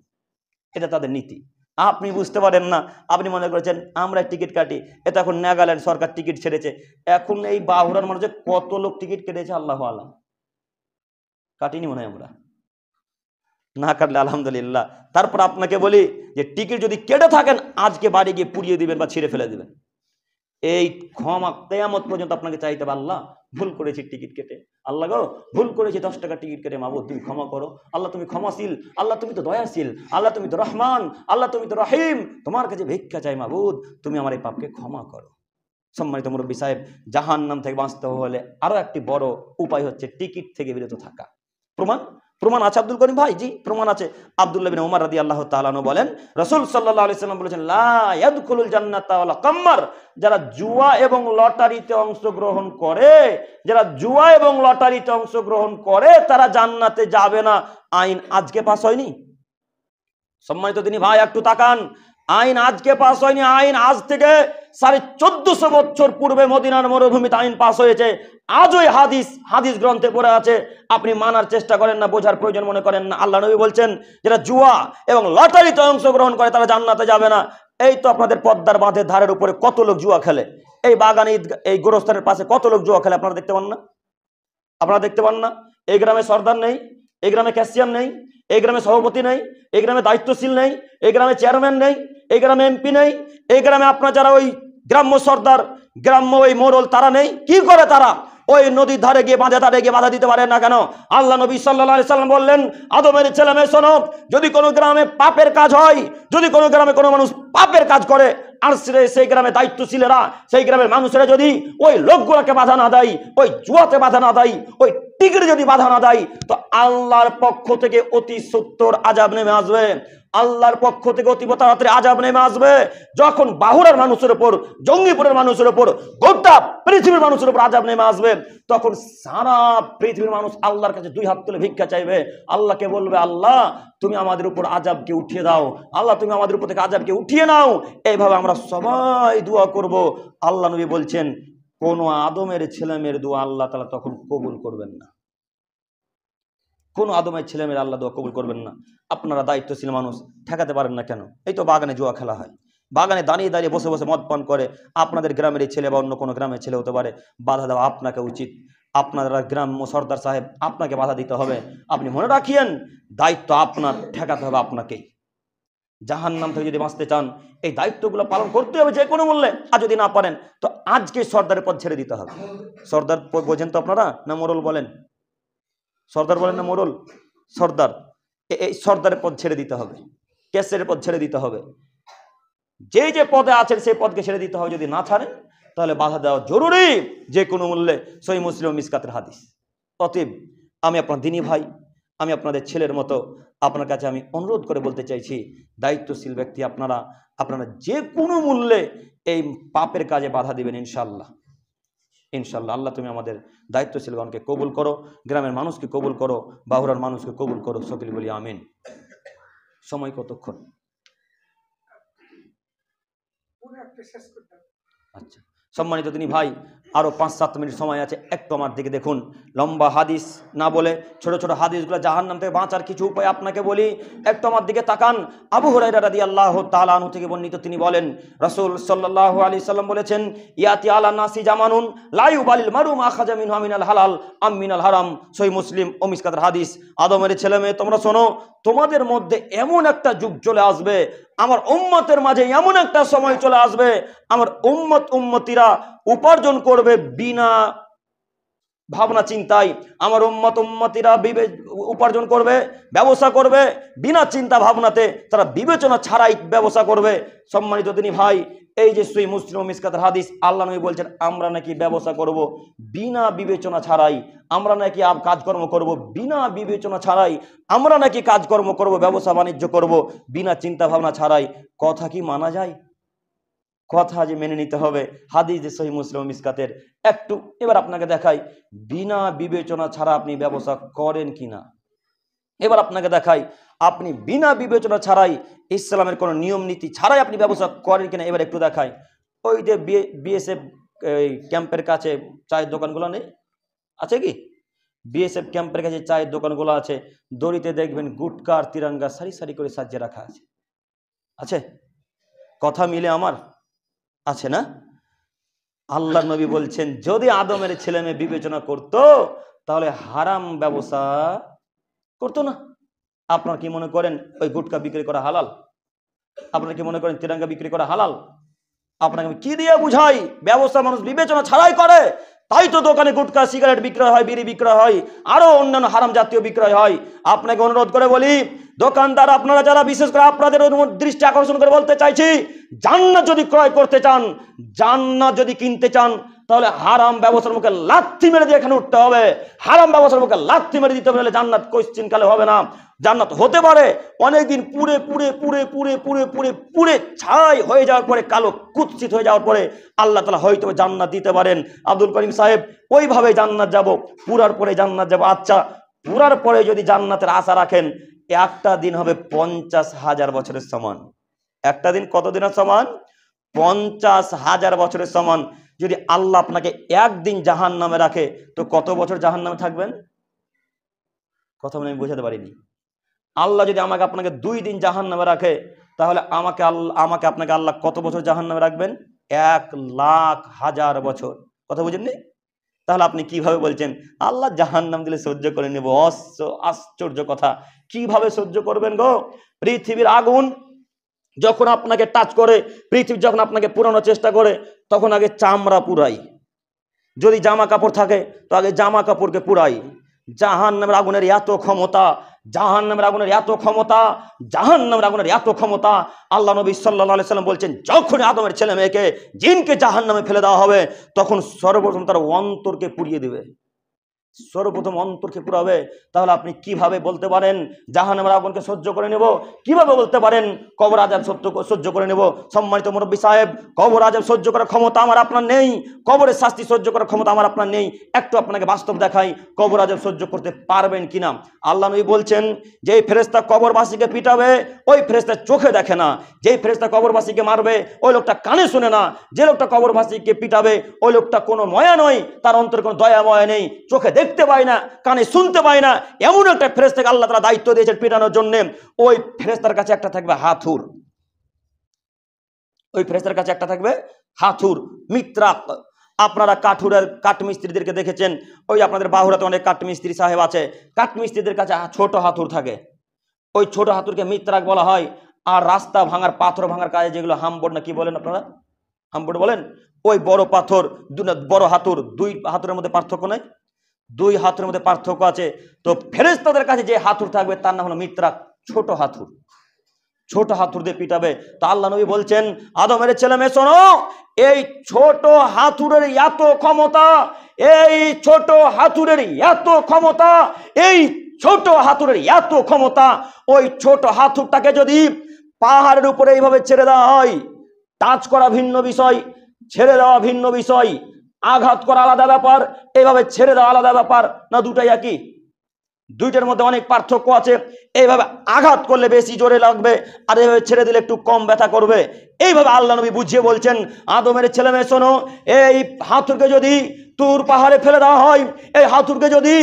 এটা তাদের নীতি। আপনি বুঝতে পারেন না, আপনি মনে করেছেন আমরা টিকিট কাটি। এটা এখন নাগাল্যান্ড সরকার টিকিট ছেড়েছে। এখন এই বাহুরার মানুষে কত লোক টিকিট কেটেছে আল্লাহু আলাম। কাটিনি মনে হয় আমরা, না কাটলে আলহামদুলিল্লাহ। তারপর আপনাকে বলি যে টিকিট যদি কেটে থাকেন, আজকে বাড়ি গিয়ে পুড়িয়ে দিবেন বা ছিঁড়ে ফেলে দিবেন। এই ক্ষমা কিয়ামত পর্যন্ত আপনাকে চাইতে হবে, আল্লাহ ভুল করেছি টিকিট কেটে, আল্লাহ গো ভুল করেছি 10 টাকা টিকিট কেটে, মাবুদ তুমি ক্ষমা করো। আল্লাহ তুমি ক্ষমাশীল, আল্লাহ তুমি তো দয়াশীল, আল্লাহ তুমি তো রহমান, আল্লাহ তুমি তো রহিম, তোমার কাছে ভিক্ষা চাই মাবুদ, তুমি আমার এই পাপকে ক্ষমা করো। সম্মানিত মুরব্বী সাহেব, জাহান্নাম থেকে বাঁচতে হলে আরো একটি বড় উপায় হচ্ছে টিকিট থেকে বিরত থাকা। প্রমাণ আছে আব্দুল করিম ভাই? জি, প্রমাণ আছে। আব্দুল্লাহ বিন উমর রাদিয়াল্লাহু তাআলা আনহু বলেন, রাসূল সাল্লাল্লাহু আলাইহি সাল্লাম বলেছেন, লা ইয়াদখুলুল জান্নাতা ওয়ালা কাম্মার, যারা জুয়া এবং লটারিতে অংশগ্রহণ করে, যারা জুয়া এবং লটারিতে অংশগ্রহণ করে, তারা জান্নাতে যাবে না। আইন আজকে পাস হয়নি। সম্মানিত দিনী ভাই, একটু তাকান, আইন আজকে পাস হয়নি। আইন আজ থেকে 1450 বছর পূর্বে মদিনার মরুভূমিতে আইন পাস হয়েছে। আজ ওই হাদিস গ্রন্থে পড়ে আছে। আপনি মানার চেষ্টা করেন না, বোঝার প্রয়োজন মনে করেন না। আল্লাহ নবী বলছেন, যারা জুয়া এবং লটারিতে অংশগ্রহণ করে তারা জান্নাতে যাবে না। এই তো আপনাদের পদ্মার বাঁধের ধারের উপরে কত লোক জুয়া খেলে, এই বাগানে এই গোরস্থানের পাশে কত লোক জুয়া খেলে, আপনারা দেখতে পান না? আপনারা দেখতে পান না? এই গ্রামে সর্দার নেই, এই গ্রামে ক্যাশিয়ার নেই, এই গ্রামে সভাপতি নেই, এই গ্রামে দায়িত্বশীল নেই, এই গ্রামে চেয়ারম্যান নেই, এই গ্রামে এমপি নেই, এই গ্রামে আপনার যারা ওই গ্রাম্য সর্দার, গ্রাম্য ওই মোড়ল, তারা নেই। কি করে তারা? ওই নদীর ধারে গিয়ে বাঁধে ধারে গিয়ে বাধা দিতে পারে না কেন? আল্লাহ নবী সাল্লাল্লাহু আলাইহি সাল্লাম বললেন, আদমের ছেলে মেয়ে শোনো, যদি কোনো গ্রামে পাপের কাজ হয়, যদি কোনো গ্রামে কোনো মানুষ পাপের কাজ করে, আর সেই গ্রামে দায়িত্বশীলেরা, সেই গ্রামের মানুষেরা যদি ওই লোকগুলোকে বাধা না দেয়, ওই জুয়াতে বাধা না দেয়, ওই টিকিটে যদি বাধা না দেয়, তো আল্লাহর পক্ষ থেকে অতি সত্তর আযাব নেমে আসবে। আল্লাহর পক্ষ থেকে অতি তাড়াতাড়ি আযাব নেমে আসবে। যখন বাহুরার মানুষের উপর, জঙ্গিপুরের মানুষের উপর, গোটা পৃথিবীর মানুষের উপর আযাব নেমে আসবে, তখন সারা পৃথিবীর মানুষ আল্লাহর কাছে 2 হাত তুলে ভিক্ষা চাইবে। আল্লাহকে বলবে, আল্লাহ তুমি আমাদের উপর আযাবকে উঠিয়ে দাও, আল্লাহ তুমি আমাদের উপর থেকে আযাবকে উঠিয়ে নাও। এইভাবে আমরা সবাই দোয়া করব। আল্লাহ নবী বলছেন, কোনো আদমের ছেলে মেয়ের দোয়া আল্লাহ তাআলা তখন কবুল করবেন না। কোনো আদমের ছেলে মেয়ের আল্লাহ দোয়া কবুল করবেন না। আপনারা দায়িত্বশীল মানুষ, ঠেকাতে পারেন না কেন? এই তো বাগানে জুয়া খেলা হয়, বাগানে দাঁড়িয়ে দাঁড়িয়ে বসে বসে মদ পান করে আপনাদের গ্রামের ছেলে বা অন্য কোনো গ্রামের ছেলে হতে পারে, বাধা দেওয়া আপনাকে উচিত। আপনারা গ্রাম্য সর্দার সাহেব, আপনাকে বাধা দিতে হবে। আপনি মনে রাখিয়েন, দায়িত্ব আপনার, ঠেকাতে হবে আপনাকেই। জাহান্নাম থেকে যদি বাঁচতে চান এই দায়িত্বগুলো পালন করতে হবে যে কোনো মূল্যে। আর যদি না পারেন তো আজকে সর্দারের পদ ছেড়ে দিতে হবে। সর্দার বোঝেন তো আপনারা, না মোড়ল বলেন? সর্দার বলেন না মোড়ল? সর্দার। এই সর্দারের পদ ছেড়ে দিতে হবে, ক্যাসের পদ ছেড়ে দিতে হবে। যে যে পদে আছেন সেই পদকে ছেড়ে দিতে হবে। যদি না ছাড়েন তাহলে বাধা দেওয়া জরুরি যে কোনো মূল্যে। সহিহ মুসলিম মিসকাতের হাদিস। অতএব আমি আপনার দিনী ভাই, আমি আপনাদের ছেলের মতো আপনার কাছে আমি অনুরোধ করে বলতে চাইছি, দায়িত্বশীল ব্যক্তি আপনারা, আপনারা যে কোনো মূল্যে এই পাপের কাজে বাধা দিবেন ইনশাআল্লাহ। ইনশাআল্লাহ। আল্লাহ তুমি আমাদের দায়িত্বশীলগণকে কবুল করো, গ্রামের মানুষকে কবুল করো, বাহুরার মানুষকে কবুল করো, সকলে বলি আমিন। সময় কতক্ষণ? আচ্ছা, সম্মানিত দিনী ভাই, আরো 5-7 মিনিট সময় আছে, একটু আমার দিকে দেখুন। লম্বা হাদিস না বলে ছোট ছোট হাদিসগুলো জাহান্নাম থেকে বাঁচার কিছু উপায় আপনাকে বলি, একটু আমার দিকে তাকান। আবু হুরায়রা রাদিয়াল্লাহু তাআলা আনহু থেকে বর্ণিত, তিনি বলেন রাসূল সাল্লাল্লাহু আলাইহি সাল্লাম বলেছেন, ইয়াতি আলা নাসি জামানুন লা ইউবালিল মারু মা খাজা মিনহু মিনাল হালাল আম মিনাল হারাম। সহিহ মুসলিম ও মিসকাতের হাদিস। আদমের ছেলে মেয়ে তোমরা শোনো, তোমাদের মধ্যে এমন একটা যুগ চলে আসবে, আমার উম্মতের মাঝে এমন একটা সময় চলে আসবে, আমার উম্মতিরা উপার্জন করবে বিনা ভাবনা চিন্তায়। আমার উম্মতিরা উপার্জন করবে, ব্যবসা করবে বিনা চিন্তা ভাবনাতে, তারা বিবেচনা ছাড়াই ব্যবসা করবে। সম্মানিত দিনী ভাই, এই যে সহিহ মুসলিম ও মিসকাতের হাদিস, আল্লাহ নবী বলছেন আমরা নাকি ব্যবসা করব বিনা বিবেচনা ছাড়াই, আমরা নাকি কাজকর্ম করব বিনা বিবেচনা ছাড়াই, আমরা নাকি কাজকর্ম করব, ব্যবসা বাণিজ্য করব বিনা চিন্তা ভাবনা ছাড়াই। কথা কি মানা যায়? কথা যে মেনে নিতে হবে। হাদিস যে সহিহ মুসলিম মিসকাতের। একটু এবার আপনাকে দেখাই বিনা বিবেচনা ছাড়া আপনি ব্যবসা করেন কিনা। এবার আপনাকে দেখাই আপনি বিনা বিবেচনা ছাড়াই, ইসলামের কোনো নিয়ম নীতি ছাড়াই আপনি ব্যবসা করেন কিনা। এবার একটু দেখাই, ওই যে বিএসএফ ক্যাম্পের কাছে চায়ের দোকানগুলো নেই, আছে কি? বিএসএফ ক্যাম্পের কাছে চায়ের দোকানগুলো আছে, দড়িতে দেখবেন গুটকা আর তিরঙ্গা সারি সারি করে সাজিয়ে রাখা আছে। আছে? কথা মিলে আমার? আছে না? আল্লাহ নবী বলছেন যদি আদমের ছেলে মেয়ে বিবেচনা করত তাহলে হারাম ব্যবসা করতো না। আপনারা কি মনে করেন ওই গুটকা বিক্রি করা হালাল? আপনারা কি মনে করেন তিরঙ্গা বিক্রি করা হালাল? আপনাকে আমি কি দিয়ে বুঝাই? ব্যবসা মানুষ বিবেচনা ছাড়াই করে, তাই তো দোকানে গুটকা সিগারেট বিক্রয় হয়, বিড়ি বিক্রয় হয়, আরো অন্যান্য হারাম জাতীয় বিক্রয় হয়। আপনাকে অনুরোধ করে বলি, দোকানদার আপনারা যারা, বিশেষ করে আপনাদের দৃষ্টি আকর্ষণ করে বলতে চাইছি, জান্নাত যদি ক্রয় করতে চান, জান্নাত যদি কিনতে চান, তাহলে হারাম ব্যবসার মুখে লাথি মেরে দিয়ে এখানে উঠতে হবে। হারাম ব্যবসার মুখে লাথি মেরে দিতে হবে, জান্নাত কোশ্চিন কালে হবে না। জান্নাত হতে পারে অনেকদিন পুড়ে পুড়ে পুড়ে পুড়ে পুড়ে পুড়ে পুড়ে ছাই হয়ে যাওয়ার পরে, কালো কুৎসিত হয়ে যাওয়ার পরে আল্লাহ তাআলা হয়তো জান্নাত দিতে পারেন। আব্দুল করিম সাহেব, ওইভাবে জান্নাত যাব, পুরার পরে জান্নাত যাব। আচ্ছা, পুরার পরে যদি জান্নাতের আশা রাখেন, একটা দিন হবে 50,000 বছরের সমান। একটা দিন কত দিনের সমান? 50,000 বছরের সমান। যদি আল্লাহ আপনাকে একদিন জাহান্নামে রাখে তো কত বছর জাহান্নামে থাকবেন? কথা বলে আমি বোঝাতে পারিনি। আল্লাহ যদি আমাকে আপনাকে 2 দিন জাহান্নামে রাখে, তাহলে আমাকে আপনাকে আল্লাহ কত বছর জাহান্নামে রাখবেন? 1,00,000 বছর। কথা বুঝেননি? তাহলে আপনি কিভাবে বলছেন আল্লাহ জাহান্নাম দিলে সহ্য করে নেব? আশ্চর্য কথা। কিভাবে সহ্য করবেন গো? পৃথিবীর আগুন যখন আপনাকে টাচ করে, পৃথিবী যখন আপনাকে পুরানোর চেষ্টা করে, তখন আগে চামড়া পুরাই। যদি জামা কাপড় থাকে তো আগে জামা কাপড়কে পুরাই। জাহান্নামের আগুনের এত ক্ষমতা, জাহান্নামের আগুনের এত ক্ষমতা, জাহান্নামের আগুনের এত ক্ষমতা। আল্লাহ নবী সাল্লাল্লাহু আলাইহি সাল্লাম বলছেন, যখন আদমের ছেলে মেয়েকে, জিনকে জাহান্নামে ফেলে দেওয়া হবে, তখন সর্বপ্রথম তার অন্তরকে পুড়িয়ে দেবে। সর্বপ্রথম অন্তরকে পুরাবে। তাহলে আপনি কিভাবে বলতে পারেন জাহান্নামের আগুনকে সহ্য করে নেব? কিভাবে বলতে পারেন কবর আযাব সহ্য করে নেব? সম্মানিত মুরব্বী সাহেব, কবর আযাব সহ্য করার ক্ষমতা আমার আপনার নেই, কবরের শাস্তি সহ্য করার ক্ষমতা আমার আপনার নেই। একটু আপনাকে বাস্তব দেখাই কবর আযাব সহ্য করতে পারবেন কিনা। আল্লাহ নবী বলছেন যে ফেরেশতা কবরবাসীকে পিটাবে ওই ফেরেশতা চোখে দেখে না, যেই ফেরেশতা কবরবাসীকে মারবে ওই লোকটা কানে শুনে না, যে লোকটা কবরবাসীকে পিটাবে ওই লোকটা কোনো ময়া নয়, তার অন্তরে কোনো দয়া ময়া নেই, চোখে দেখতে পায় না, কানে শুনতে পায় না, এমন একটা ফেরেশতাকে আল্লাহ তাআলা দায়িত্ব দিয়েছেন পিটানোর জন্য। ওই ফেরেশতার কাছে একটা থাকবে হাতুর, ওই ফেরেশতার কাছে একটা থাকবে হাতুর, মিত্রাক। আপনারা কাঠমিস্ত্রিদেরকে দেখেছেন, ওই আপনাদের বাহুরাতে অনেক কাঠমিস্ত্রি সাহেব আছে, কাঠমিস্ত্রিদের কাছে ছোট হাতুর থাকে, ওই ছোট হাতুরকে মিত্রাক বলা হয়। আর রাস্তা ভাঙার, পাথর ভাঙার কাজে যেগুলো হামবোর্ড না কি বলেন আপনারা, হামবোর্ড বলেন, ওই বড় পাথর, বড় হাতুর, দুই হাতুরের মধ্যে পার্থক্য নেই, দুই হাতুরের মধ্যে পার্থক্য আছে। তো ফেরেশতাদের কাছে যে হাতুর থাকবে তার নাম হলো মিত্রাক, ছোট হাতুর, ছোট হাতুর দিয়ে পিটাবে। তো আল্লাহ নবী বলছেন আদমের ছেলে মেয়ে শোনো, এই ছোট হাতুরের এত ক্ষমতা, এই ছোট হাতুরের এত ক্ষমতা, এই ছোট হাতুরের এত ক্ষমতা, ওই ছোট হাতুরটাকে যদি পাহাড়ের উপরে এইভাবে ছেড়ে দেওয়া হয়, টাচ করা ভিন্ন বিষয়, ছেড়ে দেওয়া ভিন্ন বিষয়, আঘাত করা আলাদা ব্যাপার, এইভাবে ছেড়ে দেওয়া আলাদা ব্যাপার, না দুটাই একই? দুইটার মধ্যে অনেক পার্থক্য আছে। এইভাবে আঘাত করলে বেশি জোরে লাগবে, আর এইভাবে ছেড়ে দিলে একটু কম ব্যথা করবে। এইভাবে আল্লাহ নবী বুঝিয়ে বলছেন আদমের ছেলে মেয়ে শোনো, এই হাতুরকে যদি তুর পাহাড়ে ফেলে দেওয়া হয়, এই হাতুরকে যদি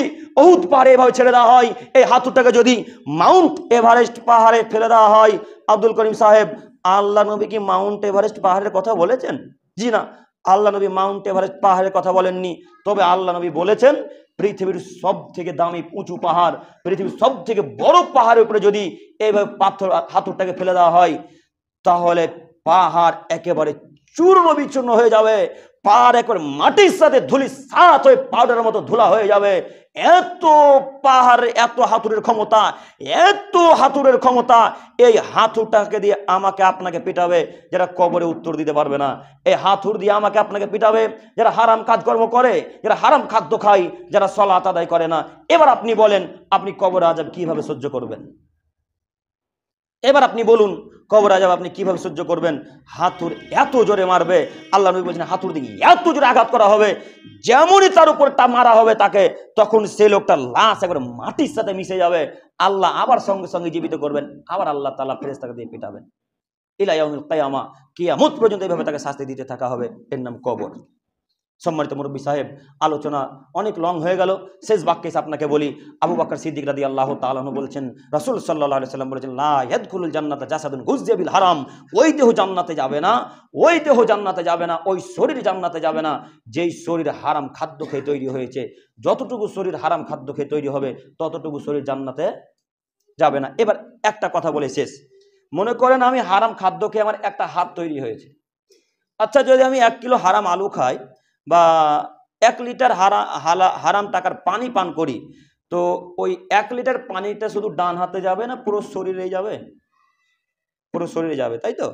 উহুদ পাহাড়ে এভাবে ছেড়ে দেওয়া হয়, এই হাতুরটাকে যদি মাউন্ট এভারেস্ট পাহাড়ে ফেলে দেওয়া হয়, আব্দুল করিম সাহেব, আল্লাহ নবী কি মাউন্ট এভারেস্ট পাহাড়ের কথা বলেছেন? জি না, আল্লাহ নবী মাউন্ট এভারেস্ট পাহাড়ের কথা বলেননি। তবে আল্লাহ নবী বলেছেন পৃথিবীর সব থেকে দামি উঁচু পাহাড়, পৃথিবীর সব থেকে বড় পাহাড়ের উপরে যদি এইভাবে পাথর হাতুরটাকে ফেলে দেওয়া হয়, তাহলে পাহাড় একেবারে চূর্ণ বিচূর্ণ হয়ে যাবে, পাহাড় একবারে মাটির সাথে ধুলি সাত হয়ে পাউডারের মতো ধুলা হয়ে যাবে। এত পাহাড়, এত হাতুরের ক্ষমতা, এত হাতুরের ক্ষমতা। এই হাতুরটাকে দিয়ে আমাকে আপনাকে পিটাবে যারা কবরে উত্তর দিতে পারবে না, এই হাতুর দিয়ে আমাকে আপনাকে পিটাবে যারা হারাম কাজকর্ম করে, যারা হারাম খাদ্য খায়, যারা সালাত আদায় করে না। এবার আপনি বলেন আপনি কবরে আযাব কিভাবে সহ্য করবেন? এবার আপনি বলুন কবর আযাব আপনি কিভাবে সহ্য করবেন? হাতুর এত জোরে মারবে, আল্লাহ নবী বলছেন হাতুর দিয়ে এত জোরে আঘাত করা হবে, যেমনই তার উপর মারা হবে তাকে, তখন সেই লোকটার লাশ একবার মাটির সাথে মিশে যাবে। আল্লাহ আবার সঙ্গে সঙ্গে জীবিত করবেন, আবার আল্লাহ তাআলা ফেরেশতাকে দিয়ে পিটাবেন ইলা ইয়াউমিল কিয়ামা, কিয়ামত পর্যন্ত এইভাবে তাকে শাস্তি দিতে থাকা হবে। এর নাম কবর। সম্মানিত মুরব্বী সাহেব, আলোচনা অনেক লং হয়ে গেল, শেষ বাক্যে আপনাকে বলি, আবু বকর সিদ্দিক রাদিয়াল্লাহু তাআলা আনহু বলছেন, রাসূল সাল্লাল্লাহু আলাইহি সাল্লাম বলেছেন, লা ইয়াদখুলুল জান্নাতা জাসাদুন গুযযিয়া বিল হারাম, ওই দেহ জান্নাতে যাবে না, ওই দেহ জান্নাতে যাবে না, ওই শরীর জান্নাতে যাবে না যেই শরীর হারাম খাদ্য খেয়ে তৈরি হয়েছে। যতটুকু শরীর হারাম খাদ্য খেয়ে তৈরি হবে ততটুকু শরীর জান্নাতে যাবে না। এবার একটা কথা বলে শেষ। মনে করেন আমি হারাম খাদ্য খেয়ে আমার একটা হাত তৈরি হয়েছে। আচ্ছা, যদি আমি 1 কিলো হারাম আলু খাই বা 1 লিটার হারাম টাকার পানি পান করি, তো ওই 1 লিটার পানিটা শুধু ডান হাতে যাবে না পুরো শরীরে যাবে? পুরো শরীরে যাবে, তাই তো?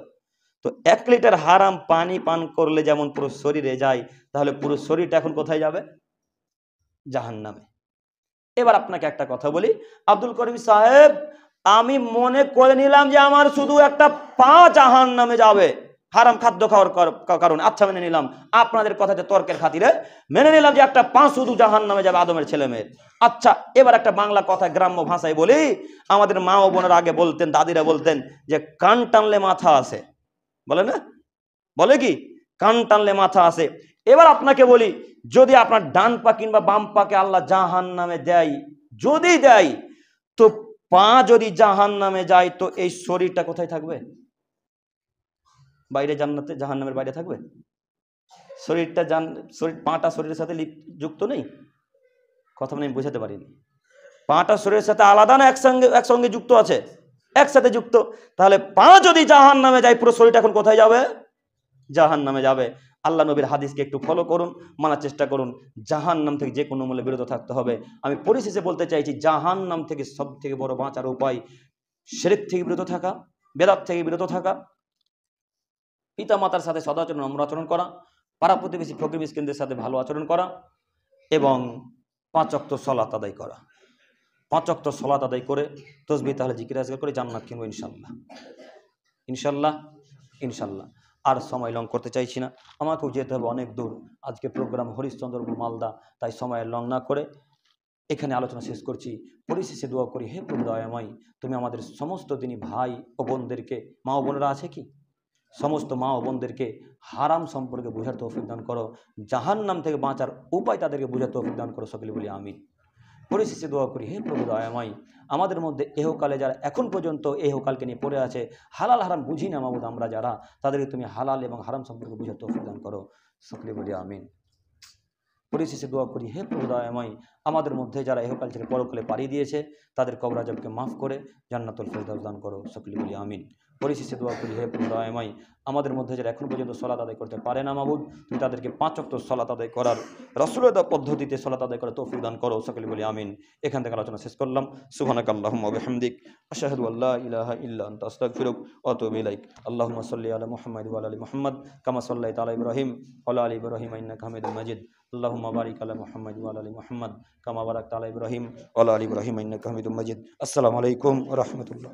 তো 1 লিটার হারাম পানি পান করলে যেমন পুরো শরীরে যায়, তাহলে পুরো শরীরটা এখন কোথায় যাবে? জাহান্নামে। এবার আপনাকে একটা কথা বলি, আব্দুল করিম সাহেব, আমি মনে করে নিলাম যে আমার শুধু একটা পা জাহান্নামে যাবে হারাম খাদ্য খাওয়ার কারণে। আচ্ছা, মেনে নিলাম আপনাদের কথাতে, তর্কের খাতিরে মেনে নিলাম যে একটা পা শুধু জাহান্নামে যাবে আদমের ছেলে মেয়ের। আচ্ছা, এবার একটা বাংলা কথা গ্রাম্য ভাষায় বলি, আমাদের মা ও বোনেরা আগে বলতেন, দাদিরা বলতেন যে কান টানলে মাথা আসে, বলে না? বলে কি কান টানলে মাথা আসে। এবার আপনাকে বলি, যদি আপনার ডান পা কিংবা বাম পাকে আল্লাহ জাহান্নামে দেয়, যদি দেয়, তো পা যদি জাহান্নামে যায় তো এই শরীরটা কোথায় থাকবে? বাইরে, জান্নাতে, জাহান্নামের বাইরে থাকবে। শরীরটা পাটা শরীরের সাথে যুক্ত নেই। কথা আমি বোঝাতে পারিনি। পাটা শরীরের সাথে আলাদা না একসঙ্গে যুক্ত আছে? একসাথে যুক্ত। তাহলে পা যদি জাহান্নামে যায় পুরো শরীরটা এখন কোথায় যাবে? জাহান্নামে যাবে। আল্লাহ নবীর হাদিসকে একটু ফলো করুন, মানার চেষ্টা করুন। জাহান্নাম থেকে যে কোনো মূল্যে বিরত থাকতে হবে। আমি পরিশেষে বলতে চাইছি, জাহান্নাম থেকে সব থেকে বড় বাঁচার উপায় শিরক থেকে বিরত থাকা, বেদাত থেকে বিরত থাকা, পিতা মাতার সাথে সদাচরণ, নম্র আচরণ করা, পাড়া প্রতিবেশী ফকির মিসকিনদের সাথে ভালো আচরণ করা, এবং 5 ওয়াক্ত সালাত আদায় করা, 5 ওয়াক্ত সালাত আদায় করে তসবিহ তাহলে জিকির আজকার করে জান্নাত কিনবো ইনশাল্লাহ, ইনশাল্লাহ, ইনশাল্লাহ। আর সময় লং করতে চাইছি না, আমাকেও যেতে হবে অনেক দূর। আজকে প্রোগ্রাম হরিশ্চন্দ্রপুর মালদা, তাই সময় লং না করে এখানে আলোচনা শেষ করছি। পরিশেষে দোয়া করি, হে প্রভু দয়াময়, তুমি আমাদের সমস্ত দিনই ভাই ও বোনদেরকে, মা ও বোনেরা আছে কি, সমস্ত মা ও বোনদেরকে হারাম সম্পর্কে বোঝার তৌফিক দান করো, জাহান্নাম থেকে বাঁচার উপায় তাদেরকে বোঝার তৌফিক দান করো, সকলে বলি আমিন। পরিশেষে দোয়া করি, হে প্রভু দয়াময়, আমাদের মধ্যে এহকালে যারা এখন পর্যন্ত এহকালকে নিয়ে পড়ে আছে, হালাল হারাম বুঝি না মাবুদ, আমরা যারা, তাদেরকে তুমি হালাল এবং হারাম সম্পর্কে বোঝার তৌফিক দান করো, সকলে বলি আমিন। পরিশেষে দোয়া করি, হে প্রভু দয়াময়, আমাদের মধ্যে যারা এহকাল থেকে পরকালে পাড়ি দিয়েছে, তাদের কবর আযাবকে মাফ করে জান্নাতুল ফেরদাউস দান করো, সকলে বলি আমিন। পরিশেষে দোয়া করি, হে প্রভু দয়াময়, আমাদের মধ্যে যারা এখন পর্যন্ত সালাত আদায় করতে পারে না মাবুদ, তুমি তাদেরকে 5 ওয়াক্ত সালাত আদায় করার রাসূলের পদ্ধতিতে সালাত আদায় করার তৌফিক দান করো, সকলে বলি আমিন। এখান থেকে আলোচনা শেষ করলাম। সুবহানাকাল্লাহুম্মা ওয়া বিহামদিক, আশহাদু আল্লা ইলাহা ইল্লা আনতা, আস্তাগফিরুক ওয়া আতুবু ইলাইক। আল্লাহুম্মা সাল্লি আলা মুহাম্মাদ ওয়া আলা আলি মুহাম্মাদ কামা সাল্লাইতা আলা ইব্রাহিম ওয়া আলা আলি ইব্রাহিম ইন্নাকা হামিদুম মাজিদ। আল্লাহুম্মা বারিক আলা মুহাম্মাদ ওয়া আলা আলি মুহাম্মাদ কামা বারাকতা আলা ইব্রাহিম ওয়া আলা আলি ইব্রাহিম ইন্নাকা হামিদুম মাজিদ। আসসালামু আলাইকুম ওয়া রাহমাতুল্লাহ।